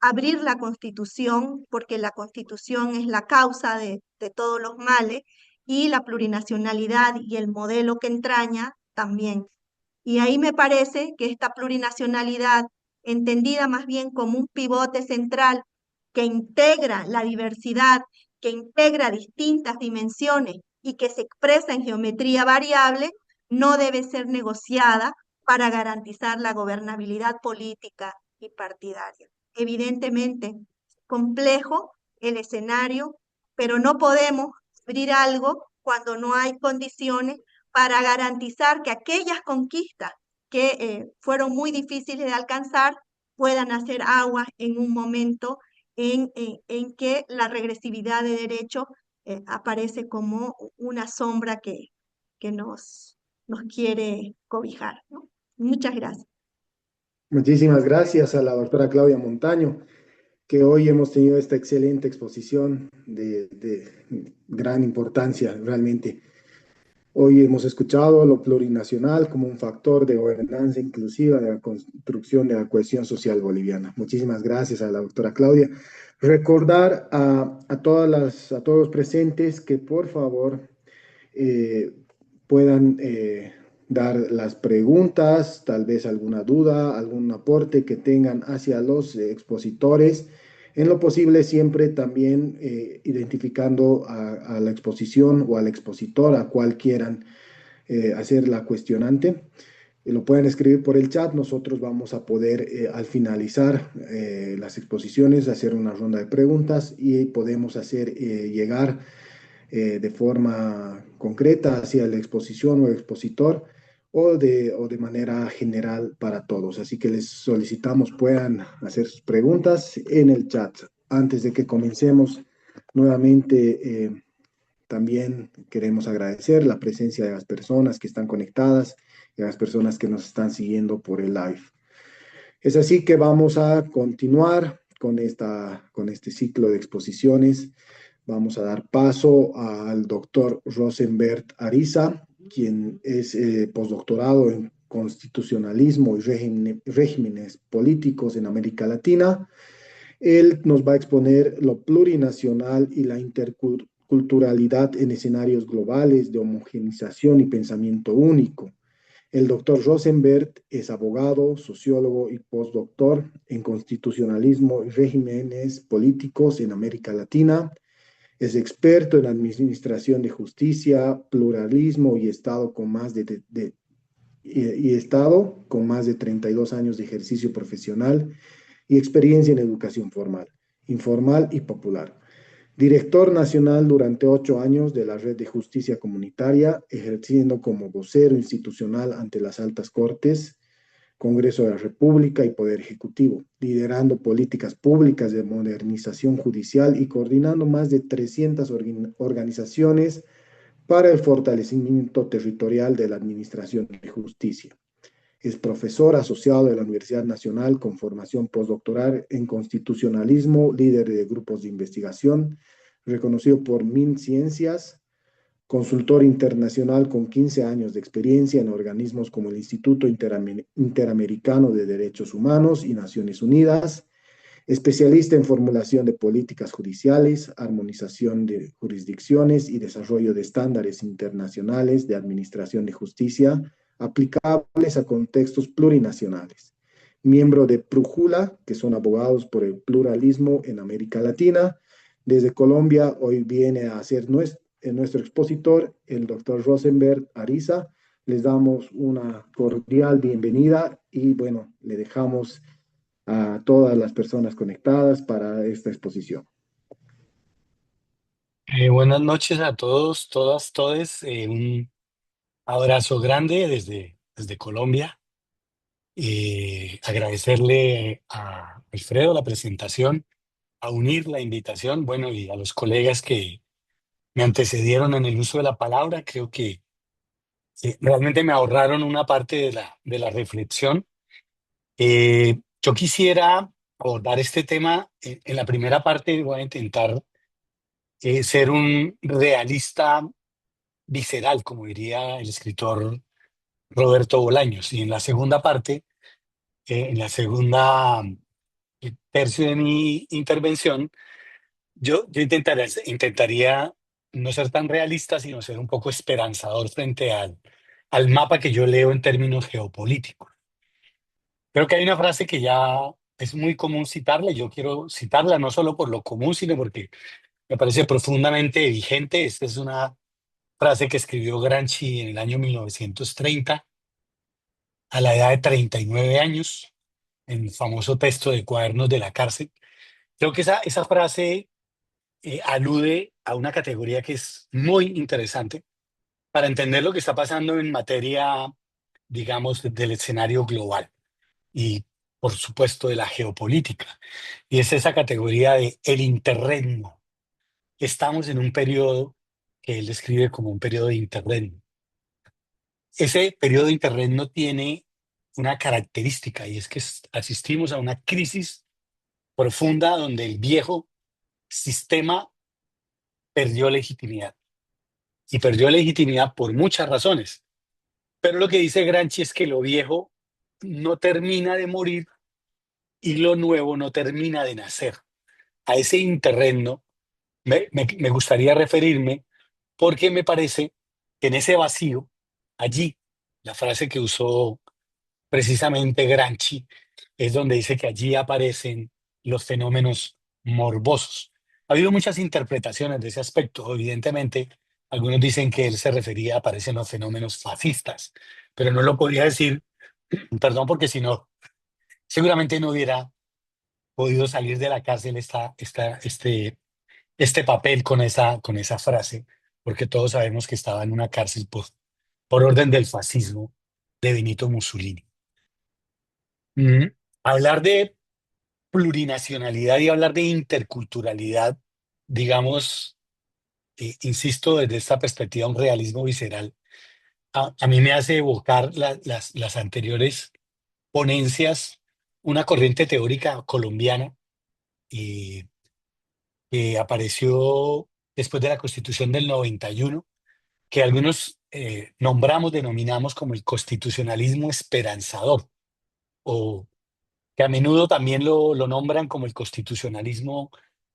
abrir la Constitución, porque la Constitución es la causa de todos los males, y la plurinacionalidad y el modelo que entraña también. Y ahí me parece que esta plurinacionalidad, entendida más bien como un pivote central que integra la diversidad, que integra distintas dimensiones y que se expresa en geometría variable, no debe ser negociada para garantizar la gobernabilidad política y partidaria. Evidentemente, complejo el escenario, pero no podemos abrir algo cuando no hay condiciones para garantizar que aquellas conquistas que fueron muy difíciles de alcanzar puedan hacer aguas en un momento en que la regresividad de derechos aparece como una sombra que nos quiere cobijar, ¿no? Muchas gracias. Muchísimas gracias a la doctora Claudia Montaño, que hoy hemos tenido esta excelente exposición de gran importancia realmente. Hoy hemos escuchado lo plurinacional como un factor de gobernanza inclusiva de la construcción de la cohesión social boliviana. Muchísimas gracias a la doctora Claudia. Recordar a todos los presentes que por favor eh, puedan dar las preguntas, tal vez alguna duda, algún aporte que tengan hacia los expositores. En lo posible, siempre también identificando a la exposición o al expositor, a cual quieran hacer la cuestionante. Lo pueden escribir por el chat. Nosotros vamos a poder, al finalizar las exposiciones, hacer una ronda de preguntas y podemos hacer llegar de forma concreta hacia la exposición o el expositor o de manera general para todos. Así que les solicitamos puedan hacer sus preguntas en el chat. Antes de que comencemos, nuevamente también queremos agradecer la presencia de las personas que están conectadas y a las personas que nos están siguiendo por el live. Es así que vamos a continuar con este ciclo de exposiciones. Vamos a dar paso al doctor Rosenbert Ariza, quien es postdoctorado en constitucionalismo y regímenes políticos en América Latina. Él nos va a exponer lo plurinacional y la interculturalidad en escenarios globales de homogenización y pensamiento único. El doctor Rosenbert es abogado, sociólogo y postdoctor en constitucionalismo y regímenes políticos en América Latina. Es experto en administración de justicia, pluralismo y Estado con más de 32 años de ejercicio profesional y experiencia en educación formal. informal y popular. Director nacional durante 8 años de la Red de Justicia Comunitaria, ejerciendo como vocero institucional ante las altas cortes, Congreso de la República y Poder Ejecutivo, liderando políticas públicas de modernización judicial y coordinando más de 300 organizaciones para el fortalecimiento territorial de la Administración de Justicia. Es profesor asociado de la Universidad Nacional con formación postdoctoral en constitucionalismo, líder de grupos de investigación, reconocido por MinCiencias, consultor internacional con 15 años de experiencia en organismos como el Instituto Interamericano de Derechos Humanos y Naciones Unidas, especialista en formulación de políticas judiciales, armonización de jurisdicciones y desarrollo de estándares internacionales de administración de justicia aplicables a contextos plurinacionales. Miembro de Prujula, que son abogados por el pluralismo en América Latina. Desde Colombia, hoy viene a ser nuestro expositor, el doctor Rosenberg Ariza. Les damos una cordial bienvenida y bueno, le dejamos a todas las personas conectadas para esta exposición. Buenas noches a todos, todas, todes. Un abrazo grande desde Colombia. Agradecerle a Alfredo la presentación, a unir la invitación, bueno, y a los colegas que me antecedieron en el uso de la palabra. Creo que realmente me ahorraron una parte de la reflexión. Yo quisiera abordar este tema. En la primera parte voy a intentar ser un realista visceral, como diría el escritor Roberto Bolaños. Y en la segunda parte, en la segunda tercio de mi intervención, yo intentaría no ser tan realista, sino ser un poco esperanzador frente al mapa que yo leo en términos geopolíticos. Creo que hay una frase que ya es muy común citarla, y yo quiero citarla no solo por lo común, sino porque me parece profundamente vigente. Esta es una frase que escribió Gramsci en el año 1930, a la edad de 39 años, en el famoso texto de Cuadernos de la Cárcel. Creo que esa frase alude a una categoría que es muy interesante para entender lo que está pasando en materia, digamos, del escenario global y, por supuesto, de la geopolítica. Y es esa categoría de el interregno. Estamos en un periodo que él describe como un periodo de interregno. Ese periodo de interregno tiene una característica, y es que asistimos a una crisis profunda donde el viejo sistema perdió legitimidad. Y perdió legitimidad por muchas razones. Pero lo que dice Gramsci es que lo viejo no termina de morir y lo nuevo no termina de nacer. A ese interregno me gustaría referirme, porque me parece que en ese vacío, allí, la frase que usó precisamente Gramsci, es donde dice que allí aparecen los fenómenos morbosos. Ha habido muchas interpretaciones de ese aspecto. Evidentemente, algunos dicen que él se refería, aparecen los fenómenos fascistas, pero no lo podía decir, perdón, porque si no, seguramente no hubiera podido salir de la cárcel este papel con esa frase, porque todos sabemos que estaba en una cárcel por orden del fascismo de Benito Mussolini. Mm, Hablar de plurinacionalidad y hablar de interculturalidad, digamos, insisto, desde esta perspectiva, un realismo visceral, a mí me hace evocar las anteriores ponencias, una corriente teórica colombiana eh, que apareció después de la Constitución del 91, que algunos denominamos como el constitucionalismo esperanzador, o que a menudo también lo nombran como el constitucionalismo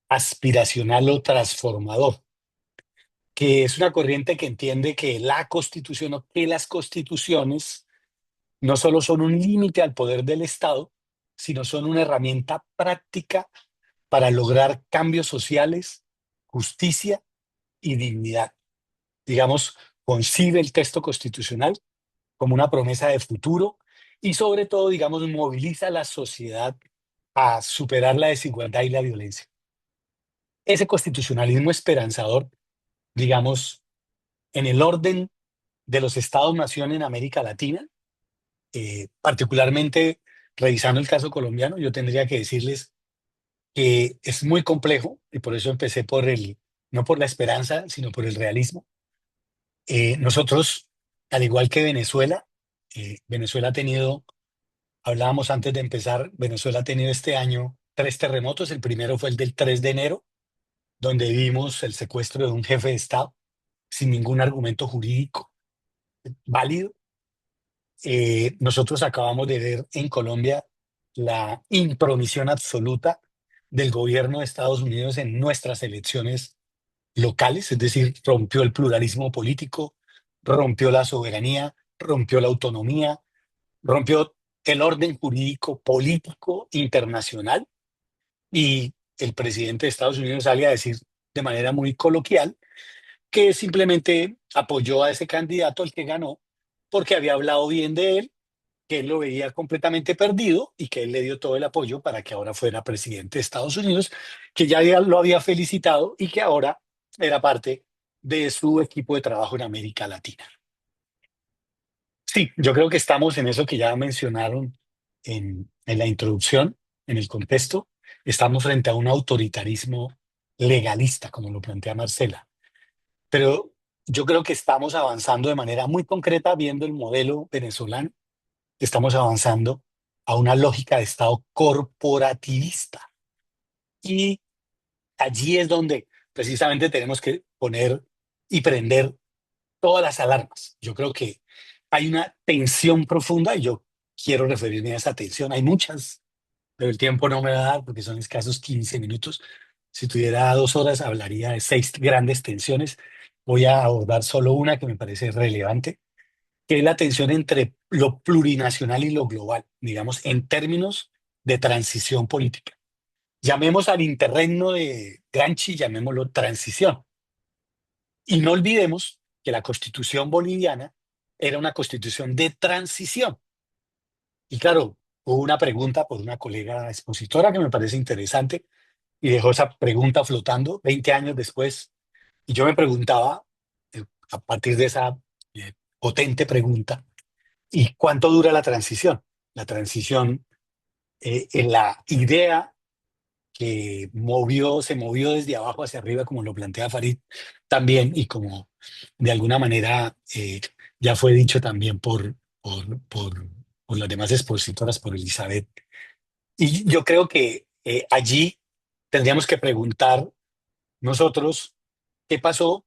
aspiracional o transformador, que es una corriente que entiende que la Constitución o que las constituciones no solo son un límite al poder del Estado, sino son una herramienta práctica para lograr cambios sociales, justicia y dignidad. Digamos, concibe el texto constitucional como una promesa de futuro y, sobre todo, digamos, moviliza a la sociedad a superar la desigualdad y la violencia. ese constitucionalismo esperanzador, digamos, en el orden de los Estados-nación en América Latina, particularmente revisando el caso colombiano, yo tendría que decirles que es muy complejo y por eso empecé no por la esperanza, sino por el realismo. Nosotros, al igual que Venezuela, Venezuela ha tenido, hablábamos antes de empezar, Venezuela ha tenido este año 3 terremotos. El primero fue el del 3 de enero, donde vimos el secuestro de un jefe de Estado sin ningún argumento jurídico válido. Nosotros acabamos de ver en Colombia la intromisión absoluta del gobierno de Estados Unidos en nuestras elecciones locales, es decir, rompió el pluralismo político, rompió la soberanía, rompió la autonomía, rompió el orden jurídico político internacional, y el presidente de Estados Unidos sale a decir de manera muy coloquial que simplemente apoyó a ese candidato, el que ganó, porque había hablado bien de él, que él lo veía completamente perdido y que él le dio todo el apoyo para que ahora fuera presidente de Estados Unidos, que lo había felicitado y que ahora era parte de su equipo de trabajo en América Latina. Sí, yo creo que estamos en eso que ya mencionaron en la introducción, en el contexto. Estamos frente a un autoritarismo legalista, como lo plantea Marcela. Pero yo creo que estamos avanzando de manera muy concreta viendo el modelo venezolano. Estamos avanzando a una lógica de Estado corporativista. Y allí es donde precisamente tenemos que poner y prender todas las alarmas. Yo creo que hay una tensión profunda y yo quiero referirme a esa tensión. Hay muchas, pero el tiempo no me va a dar porque son escasos 15 minutos. Si tuviera 2 horas, hablaría de 6 grandes tensiones. Voy a abordar solo una que me parece relevante, que es la tensión entre lo plurinacional y lo global, digamos, en términos de transición política. Llamemos al interregno de Gramsci, llamémoslo transición. Y no olvidemos que la constitución boliviana era una constitución de transición. Y claro, hubo una pregunta por una colega expositora que me parece interesante y dejó esa pregunta flotando 20 años después. Y yo me preguntaba, a partir de esa potente pregunta, ¿y cuánto dura la transición? La transición, en la idea que se movió desde abajo hacia arriba, como lo plantea Farid también, y como de alguna manera ya fue dicho también por las demás expositoras, por Elizabeth. Y yo creo que allí tendríamos que preguntar nosotros qué pasó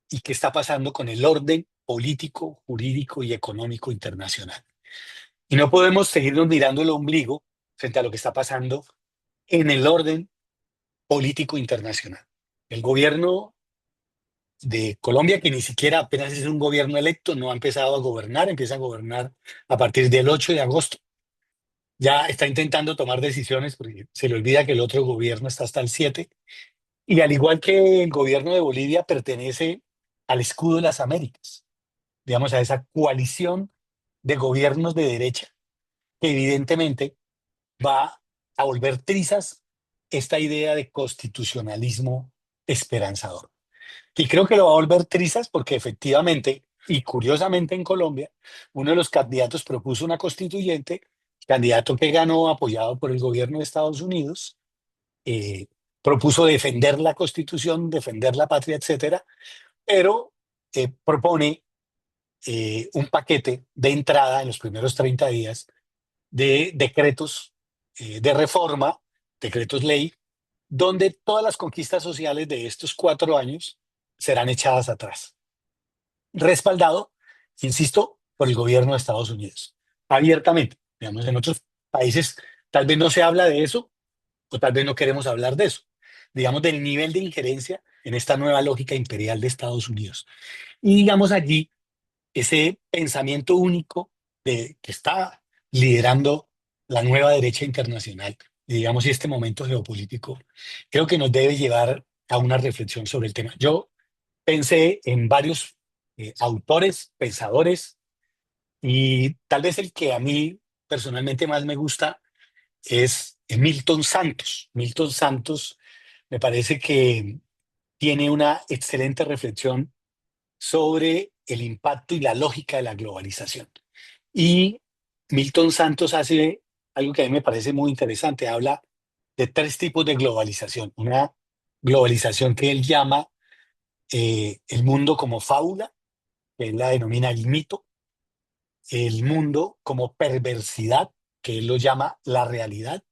y qué está pasando con el orden político, jurídico y económico internacional. Y no podemos seguirnos mirando el ombligo frente a lo que está pasando en el orden político internacional. El gobierno de Colombia, que ni siquiera apenas es un gobierno electo, no ha empezado a gobernar, empieza a gobernar a partir del 8 de agosto. Ya está intentando tomar decisiones porque se le olvida que el otro gobierno está hasta el 7. Y al igual que el gobierno de Bolivia pertenece al escudo de las Américas, digamos, a esa coalición de gobiernos de derecha que evidentemente va a volver trizas esta idea de constitucionalismo esperanzador. Y creo que lo va a volver trizas porque efectivamente, y curiosamente en Colombia, uno de los candidatos propuso una constituyente, candidato que ganó apoyado por el gobierno de Estados Unidos, eh, propuso defender la constitución, defender la patria, etcétera, pero propone un paquete de entrada en los primeros 30 días de decretos de reforma, decretos ley, donde todas las conquistas sociales de estos 4 años serán echadas atrás. Respaldado, insisto, por el gobierno de Estados Unidos, abiertamente. Digamos, en otros países tal vez no se habla de eso, o tal vez no queremos hablar de eso. Digamos, del nivel de injerencia en esta nueva lógica imperial de Estados Unidos. Y digamos allí, ese pensamiento único que está liderando la nueva derecha internacional, y digamos, y este momento geopolítico, creo que nos debe llevar a una reflexión sobre el tema. Yo pensé en varios autores, pensadores, y tal vez el que a mí personalmente más me gusta es Milton Santos. Milton Santos Me parece que tiene una excelente reflexión sobre el impacto y la lógica de la globalización. Y Milton Santos hace algo que a mí me parece muy interesante. Habla de tres tipos de globalización. Una globalización que él llama el mundo como fábula, que él la denomina el mito, el mundo como perversidad, que él lo llama la realidad,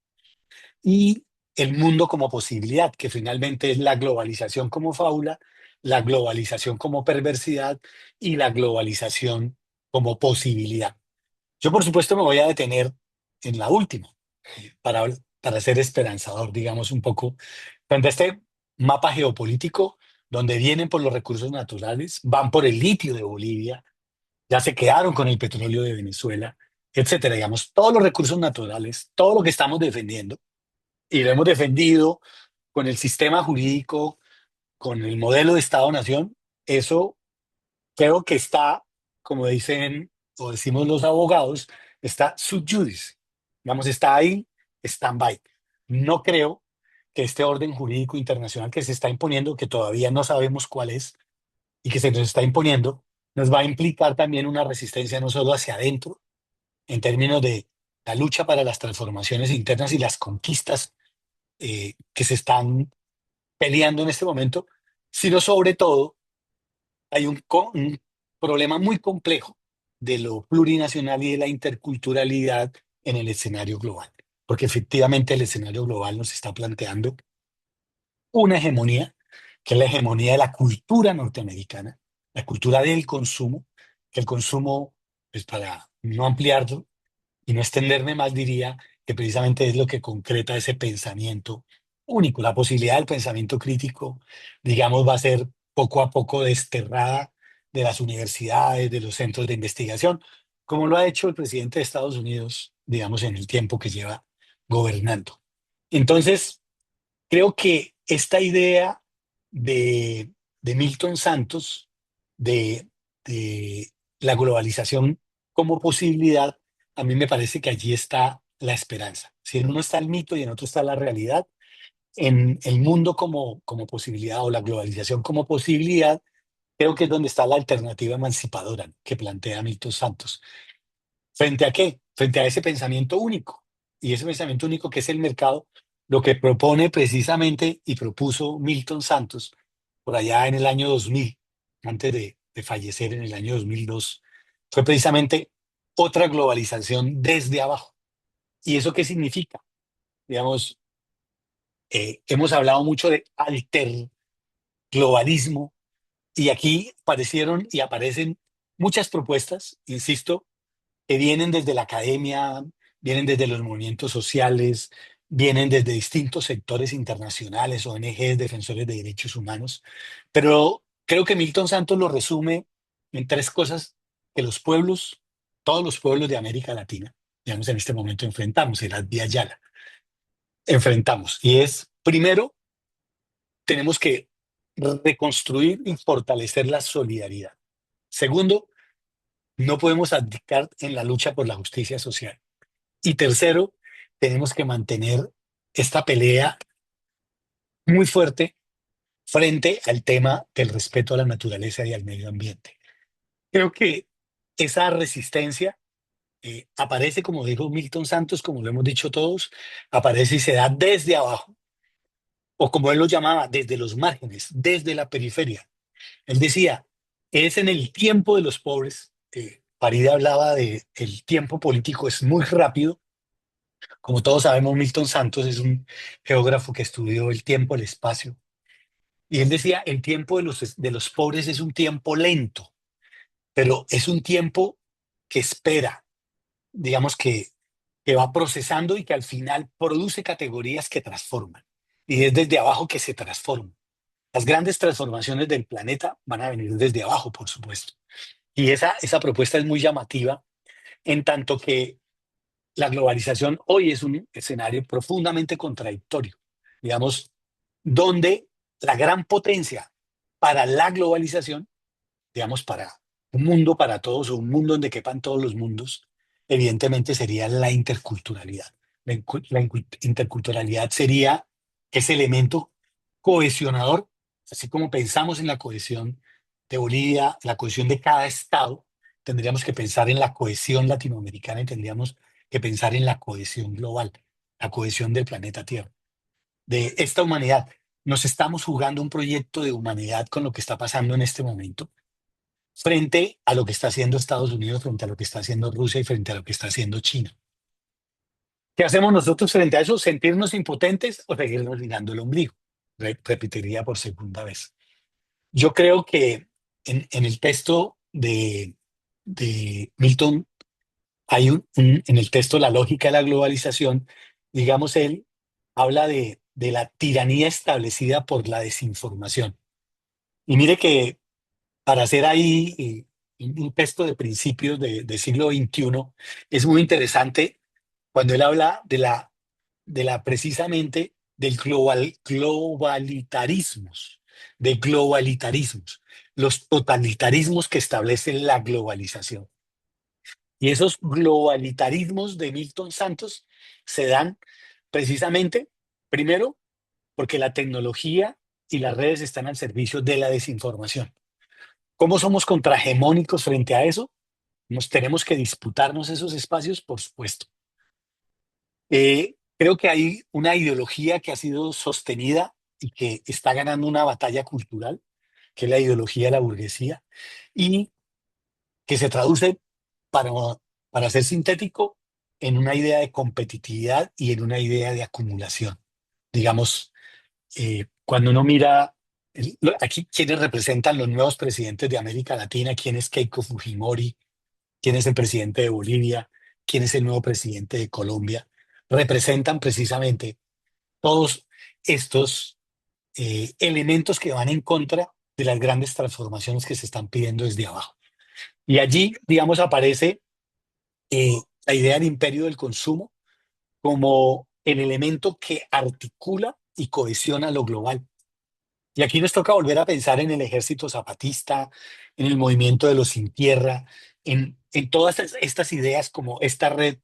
y el mundo como posibilidad, que finalmente es la globalización como fábula, la globalización como perversidad y la globalización como posibilidad. Yo, por supuesto, me voy a detener en la última para, para ser esperanzador, digamos, un poco, frente a este mapa geopolítico donde vienen por los recursos naturales, van por el litio de Bolivia, ya se quedaron con el petróleo de Venezuela, etcétera. Digamos, todos los recursos naturales, todo lo que estamos defendiendo, y lo hemos defendido con el sistema jurídico, con el modelo de Estado-Nación, eso creo que está, como dicen o decimos los abogados, está sub judice. Digamos, está ahí, stand-by. No creo que este orden jurídico internacional que se está imponiendo, que todavía no sabemos cuál es, y que se nos está imponiendo, nos va a implicar también una resistencia no solo hacia adentro, en términos de la lucha para las transformaciones internas y las conquistas que se están peleando en este momento, sino sobre todo hay un problema muy complejo de lo plurinacional y de la interculturalidad en el escenario global, porque efectivamente el escenario global nos está planteando una hegemonía, que es la hegemonía de la cultura norteamericana, la cultura del consumo, que el consumo, pues para no ampliarlo y no extenderme más, diría que precisamente es lo que concreta ese pensamiento único. La posibilidad del pensamiento crítico, digamos, va a ser poco a poco desterrada de las universidades, de los centros de investigación, como lo ha hecho el presidente de Estados Unidos, digamos, en el tiempo que lleva gobernando. Entonces, creo que esta idea de Milton Santos, de, de la globalización como posibilidad, a mí me parece que allí está la esperanza. Si en uno está el mito y en otro está la realidad, en el mundo como posibilidad o la globalización como posibilidad, creo que es donde está la alternativa emancipadora que plantea Milton Santos. ¿Frente a qué? Frente a ese pensamiento único. Y ese pensamiento único que es el mercado, lo que propone precisamente y propuso Milton Santos por allá en el año 2000, antes de fallecer en el año 2002, fue precisamente otra globalización desde abajo. ¿Y eso qué significa? Digamos, hemos hablado mucho de alterglobalismo y aquí aparecieron y aparecen muchas propuestas, insisto, que vienen desde la academia, vienen desde los movimientos sociales, vienen desde distintos sectores internacionales, ONGs, defensores de derechos humanos, pero creo que Milton Santos lo resume en tres cosas que los pueblos, todos los pueblos de América Latina, digamos, en este momento enfrentamos, el Vía Yala, enfrentamos. Y es, primero, tenemos que reconstruir y fortalecer la solidaridad. Segundo, no podemos abdicar en la lucha por la justicia social. Y tercero, tenemos que mantener esta pelea muy fuerte frente al tema del respeto a la naturaleza y al medio ambiente. Creo que esa resistencia aparece, como dijo Milton Santos, como lo hemos dicho todos, aparece y se da desde abajo, o como él lo llamaba, desde los márgenes, desde la periferia. Él decía, es en el tiempo de los pobres. Farida hablaba de el tiempo político es muy rápido. Como todos sabemos, Milton Santos es un geógrafo que estudió el tiempo, el espacio. Y él decía, el tiempo de los pobres es un tiempo lento, pero es un tiempo que espera, digamos que va procesando y que al final produce categorías que transforman. Y es desde abajo que se transforma. Las grandes transformaciones del planeta van a venir desde abajo, por supuesto. Y esa propuesta es muy llamativa en tanto que la globalización hoy es un escenario profundamente contradictorio, digamos, donde la gran potencia para la globalización, digamos, para un mundo para todos o un mundo donde quepan todos los mundos, evidentemente sería la interculturalidad. La interculturalidad sería ese elemento cohesionador, así como pensamos en la cohesión de Bolivia, la cohesión de cada estado, tendríamos que pensar en la cohesión latinoamericana y tendríamos que pensar en la cohesión global, la cohesión del planeta Tierra, de esta humanidad. Nos estamos jugando un proyecto de humanidad con lo que está pasando en este momento, frente a lo que está haciendo Estados Unidos, frente a lo que está haciendo Rusia y frente a lo que está haciendo China. ¿Qué hacemos nosotros frente a eso? ¿Sentirnos impotentes o seguirnos mirando el ombligo? Repetiría por segunda vez. Yo creo que en el texto de Milton hay en el texto La lógica de la globalización, digamos, él habla de la tiranía establecida por la desinformación. Y mire que para hacer ahí un texto de principios del siglo XXI, es muy interesante cuando él habla de la precisamente del globalitarismos, los totalitarismos que establecen la globalización. Y esos globalitarismos de Milton Santos se dan precisamente, primero, porque la tecnología y las redes están al servicio de la desinformación. ¿Cómo somos contrahegemónicos frente a eso? Nos tenemos que disputarnos esos espacios, por supuesto. Creo que hay una ideología que ha sido sostenida y que está ganando una batalla cultural, que es la ideología de la burguesía, y que se traduce, para, para ser sintético, en una idea de competitividad y en una idea de acumulación. Digamos, cuando uno mira aquí quienes representan los nuevos presidentes de América Latina, quién es Keiko Fujimori, quién es el presidente de Bolivia, quién es el nuevo presidente de Colombia, representan precisamente todos estos elementos que van en contra de las grandes transformaciones que se están pidiendo desde abajo. Y allí, digamos, aparece la idea del imperio del consumo como el elemento que articula y cohesiona lo global. Y aquí nos toca volver a pensar en el ejército zapatista, en el movimiento de los sin tierra, en todas estas ideas como esta red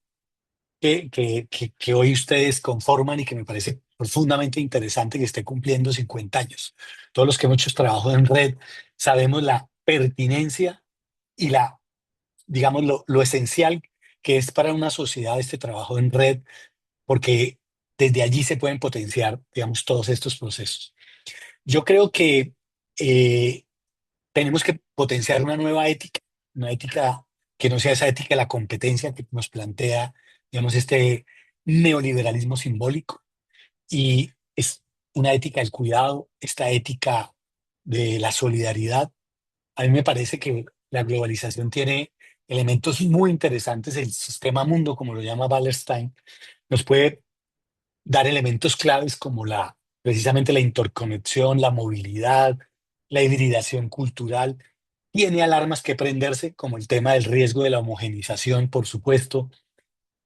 que hoy ustedes conforman y que me parece profundamente interesante que esté cumpliendo 50 años. Todos los que hemos hecho trabajo en red sabemos la pertinencia y digamos, lo esencial que es para una sociedad este trabajo en red, porque desde allí se pueden potenciar, digamos, todos estos procesos. Yo creo que eh, tenemos que potenciar una ética que no sea esa ética de la competencia que nos plantea, digamos, este neoliberalismo simbólico, y es una ética del cuidado, esta ética de la solidaridad. A mí me parece que la globalización tiene elementos muy interesantes. El sistema mundo, como lo llama Wallerstein, nos puede dar elementos claves como precisamente la interconexión, la movilidad, la hibridación cultural. Tiene alarmas que prenderse, como el tema del riesgo de la homogenización, por supuesto.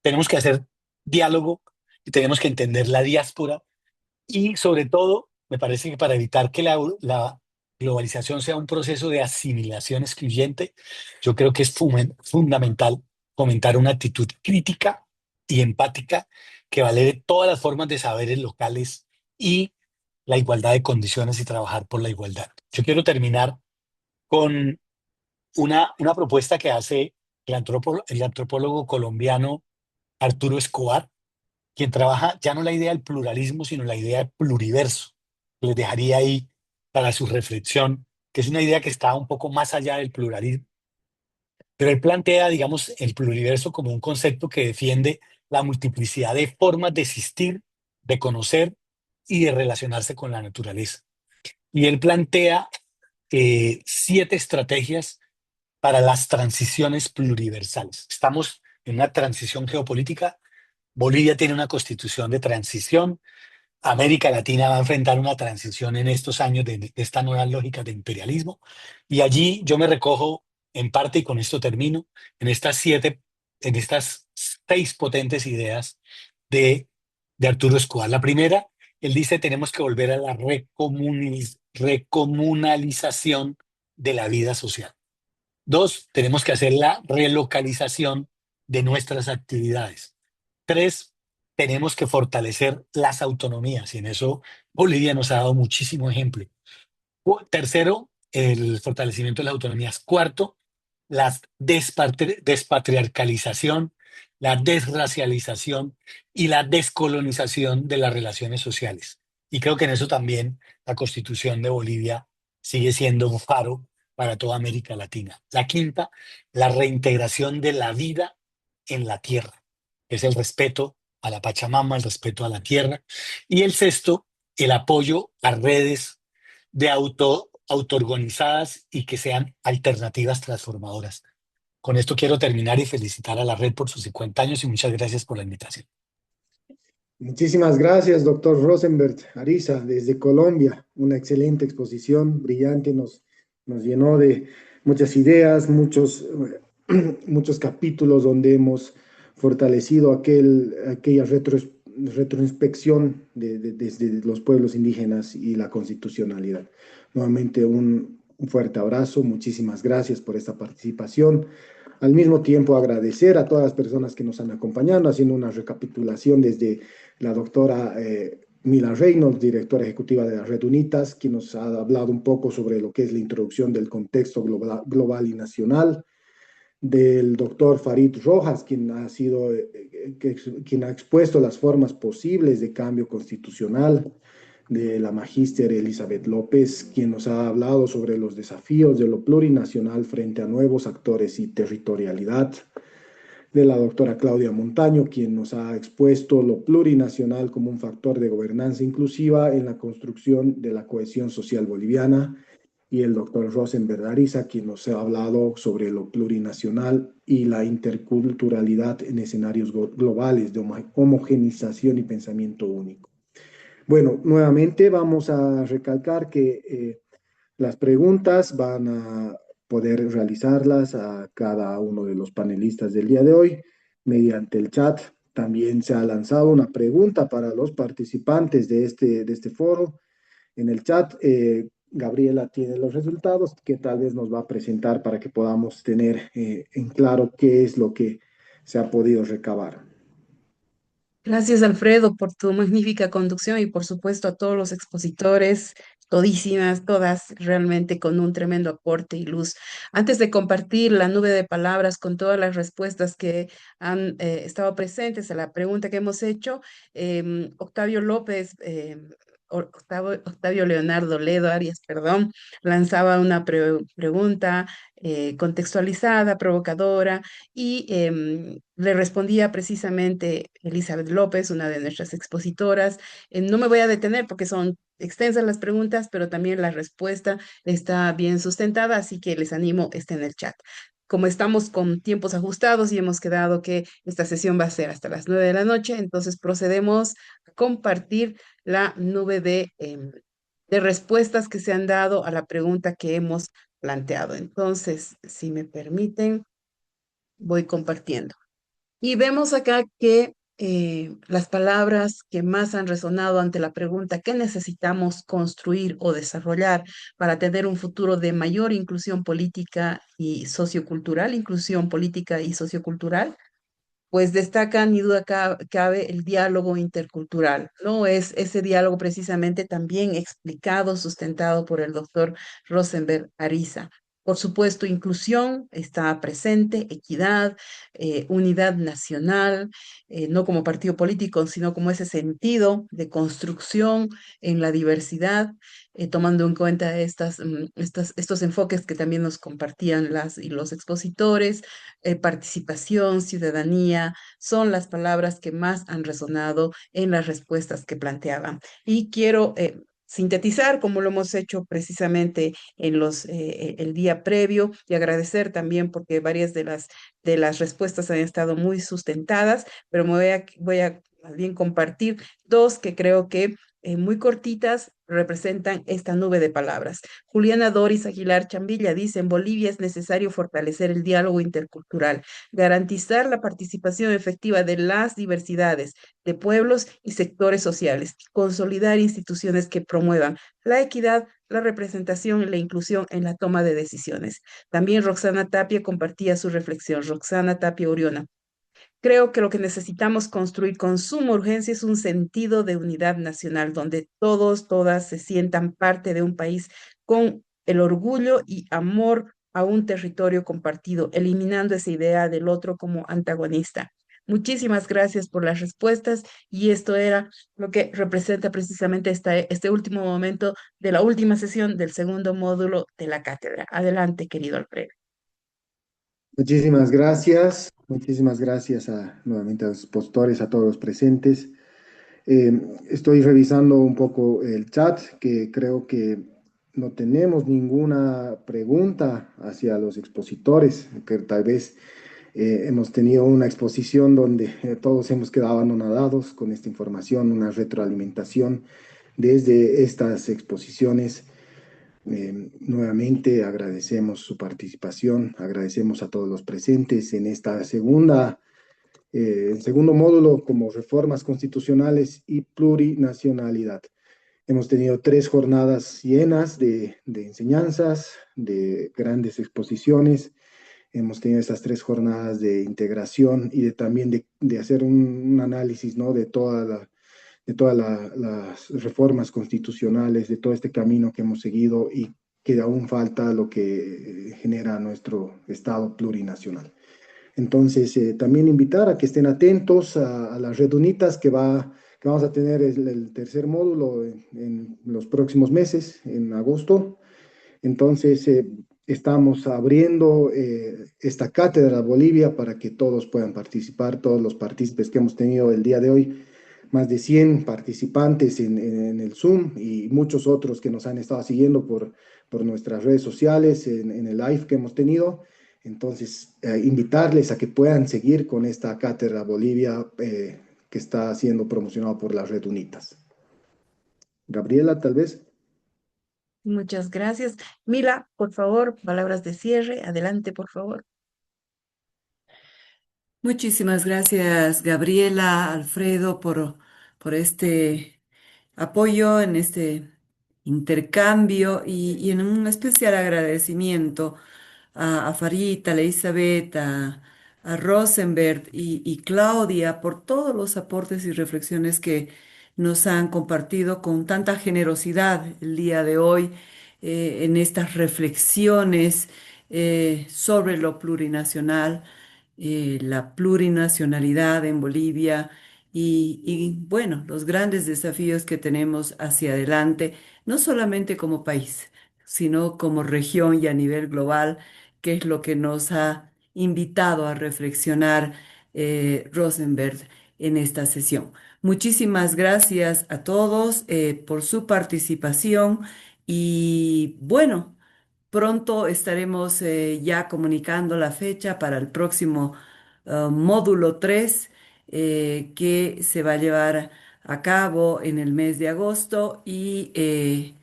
Tenemos que hacer diálogo y tenemos que entender la diáspora. Y sobre todo, me parece que para evitar que la globalización sea un proceso de asimilación excluyente, yo creo que es fundamental fomentar una actitud crítica y empática que valore todas las formas de saberes locales y la igualdad de condiciones y trabajar por la igualdad. Yo quiero terminar con una propuesta que hace el antropólogo colombiano Arturo Escobar, quien trabaja ya no la idea del pluralismo, sino la idea del pluriverso. Les dejaría ahí para su reflexión, que es una idea que está un poco más allá del pluralismo, pero él plantea, digamos, el pluriverso como un concepto que defiende la multiplicidad de formas de existir, de conocer y de relacionarse con la naturaleza. Y él plantea 7 estrategias para las transiciones pluriversales. Estamos en una transición geopolítica. Bolivia tiene una constitución de transición. América Latina va a enfrentar una transición en estos años de esta nueva lógica de imperialismo. Y allí yo me recojo en parte, y con esto termino, en estas 6 potentes ideas de, de Arturo Escobar. La primera, él dice, tenemos que volver a la recomunalización de la vida social. 2, tenemos que hacer la relocalización de nuestras actividades. 3, tenemos que fortalecer las autonomías, y en eso Bolivia nos ha dado muchísimo ejemplo. Tercero, el fortalecimiento de las autonomías. Cuarto, la despatriarcalización, la desracialización y la descolonización de las relaciones sociales. Y creo que en eso también la Constitución de Bolivia sigue siendo un faro para toda América Latina. La quinta, la reintegración de la vida en la tierra. Es el respeto a la Pachamama, el respeto a la tierra. Y el sexto, el apoyo a redes de autoorganizadas y que sean alternativas transformadoras. Con esto quiero terminar y felicitar a la red por sus 50 años y muchas gracias por la invitación. Muchísimas gracias, doctor Rosenberg Ariza, desde Colombia. Una excelente exposición, brillante, nos llenó de muchas ideas, muchos capítulos donde hemos fortalecido aquella retroinspección desde los pueblos indígenas y la constitucionalidad. Nuevamente un fuerte abrazo, muchísimas gracias por esta participación. Al mismo tiempo agradecer a todas las personas que nos han acompañado, haciendo una recapitulación desde la doctora Mila Reynolds, directora ejecutiva de la Red UNITAS, quien nos ha hablado un poco sobre lo que es la introducción del contexto global y nacional, del doctor Farid Rojas, quien quien ha expuesto las formas posibles de cambio constitucional, de la magíster Elizabeth López, quien nos ha hablado sobre los desafíos de lo plurinacional frente a nuevos actores y territorialidad, de la doctora Claudia Montaño, quien nos ha expuesto lo plurinacional como un factor de gobernanza inclusiva en la construcción de la cohesión social boliviana, y el doctor Rosenberg Ariza, quien nos ha hablado sobre lo plurinacional y la interculturalidad en escenarios globales de homogenización y pensamiento único. Bueno, nuevamente vamos a recalcar que las preguntas van a poder realizarlas a cada uno de los panelistas del día de hoy mediante el chat. También se ha lanzado una pregunta para los participantes de este foro. En el chat, Gabriela tiene los resultados que tal vez nos va a presentar para que podamos tener en claro qué es lo que se ha podido recabar. Gracias, Alfredo, por tu magnífica conducción y por supuesto a todos los expositores, todísimas, todas realmente con un tremendo aporte y luz. Antes de compartir la nube de palabras con todas las respuestas que han estado presentes a la pregunta que hemos hecho, Octavio López, Octavio Leonardo Ledo Arias, perdón, lanzaba una pregunta contextualizada, provocadora, y le respondía precisamente Elizabeth López, una de nuestras expositoras. No me voy a detener porque son extensas las preguntas, pero también la respuesta está bien sustentada, así que les animo, esté en el chat. Como estamos con tiempos ajustados y hemos quedado que esta sesión va a ser hasta las 9 de la noche, entonces procedemos a compartir la nube de respuestas que se han dado a la pregunta que hemos planteado. Entonces, si me permiten, voy compartiendo. Y vemos acá que las palabras que más han resonado ante la pregunta ¿qué necesitamos construir o desarrollar para tener un futuro de mayor inclusión política y sociocultural, inclusión política y sociocultural? Pues destaca, ni duda cabe, el diálogo intercultural, ¿no? Es ese diálogo precisamente también explicado, sustentado por el doctor Rosenberg Ariza. Por supuesto, inclusión está presente, equidad, unidad nacional, no como partido político, sino como ese sentido de construcción en la diversidad, tomando en cuenta estos enfoques que también nos compartían las y los expositores. Participación, ciudadanía, son las palabras que más han resonado en las respuestas que planteaban. Y quiero sintetizar, como lo hemos hecho precisamente en el día previo, y agradecer también porque varias de las respuestas han estado muy sustentadas, pero voy a más bien compartir dos que creo que muy cortitas representan esta nube de palabras. Juliana Doris Aguilar Chambilla dice: en Bolivia es necesario fortalecer el diálogo intercultural, garantizar la participación efectiva de las diversidades de pueblos y sectores sociales, consolidar instituciones que promuevan la equidad, la representación y la inclusión en la toma de decisiones. También Roxana Tapia compartía su reflexión. Roxana Tapia Oriona: Creo que lo que necesitamos construir con suma urgencia es un sentido de unidad nacional, donde todos, todas se sientan parte de un país con el orgullo y amor a un territorio compartido, eliminando esa idea del otro como antagonista. Muchísimas gracias por las respuestas y esto era lo que representa precisamente este último momento de la última sesión del segundo módulo de la cátedra. Adelante, querido Alfredo. Muchísimas gracias nuevamente a los expositores, a todos los presentes. Estoy revisando un poco el chat, que creo que no tenemos ninguna pregunta hacia los expositores, que tal vez hemos tenido una exposición donde todos hemos quedado anonadados con esta información, una retroalimentación desde estas exposiciones. Nuevamente agradecemos su participación, agradecemos a todos los presentes en esta el segundo módulo como reformas constitucionales y plurinacionalidad. Hemos tenido 3 jornadas llenas de enseñanzas, de grandes exposiciones. Hemos tenido estas 3 jornadas de integración y también de hacer un análisis, ¿no? De todas las reformas constitucionales, de todo este camino que hemos seguido y que aún falta lo que genera nuestro Estado plurinacional. Entonces, también invitar a que estén atentos a las red UNITAS que vamos a tener el tercer módulo en los próximos meses, en agosto. Entonces, estamos abriendo esta cátedra Bolivia para que todos puedan participar, todos los partícipes que hemos tenido el día de hoy, más de 100 participantes en el Zoom y muchos otros que nos han estado siguiendo por nuestras redes sociales, en el live que hemos tenido. Entonces, invitarles a que puedan seguir con esta cátedra Bolivia que está siendo promocionada por la Red UNITAS. Gabriela, tal vez. Muchas gracias. Mila, por favor, palabras de cierre. Adelante, por favor. Muchísimas gracias, Gabriela, Alfredo, por este apoyo en este intercambio y en un especial agradecimiento a Farita, a Elizabeth, a Rosenberg y Claudia por todos los aportes y reflexiones que nos han compartido con tanta generosidad el día de hoy en estas reflexiones sobre lo plurinacional, la plurinacionalidad en Bolivia bueno, los grandes desafíos que tenemos hacia adelante, no solamente como país, sino como región y a nivel global, que es lo que nos ha invitado a reflexionar Rosenberg en esta sesión. Muchísimas gracias a todos por su participación y bueno, pronto estaremos ya comunicando la fecha para el próximo módulo 3 que se va a llevar a cabo en el mes de agosto y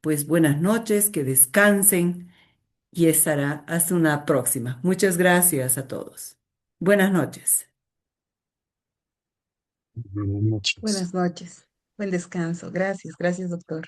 pues buenas noches, que descansen y estará hasta una próxima. Muchas gracias a todos. Buenas noches. Buenas noches. Buenas noches. Buen descanso. Gracias, gracias, doctor.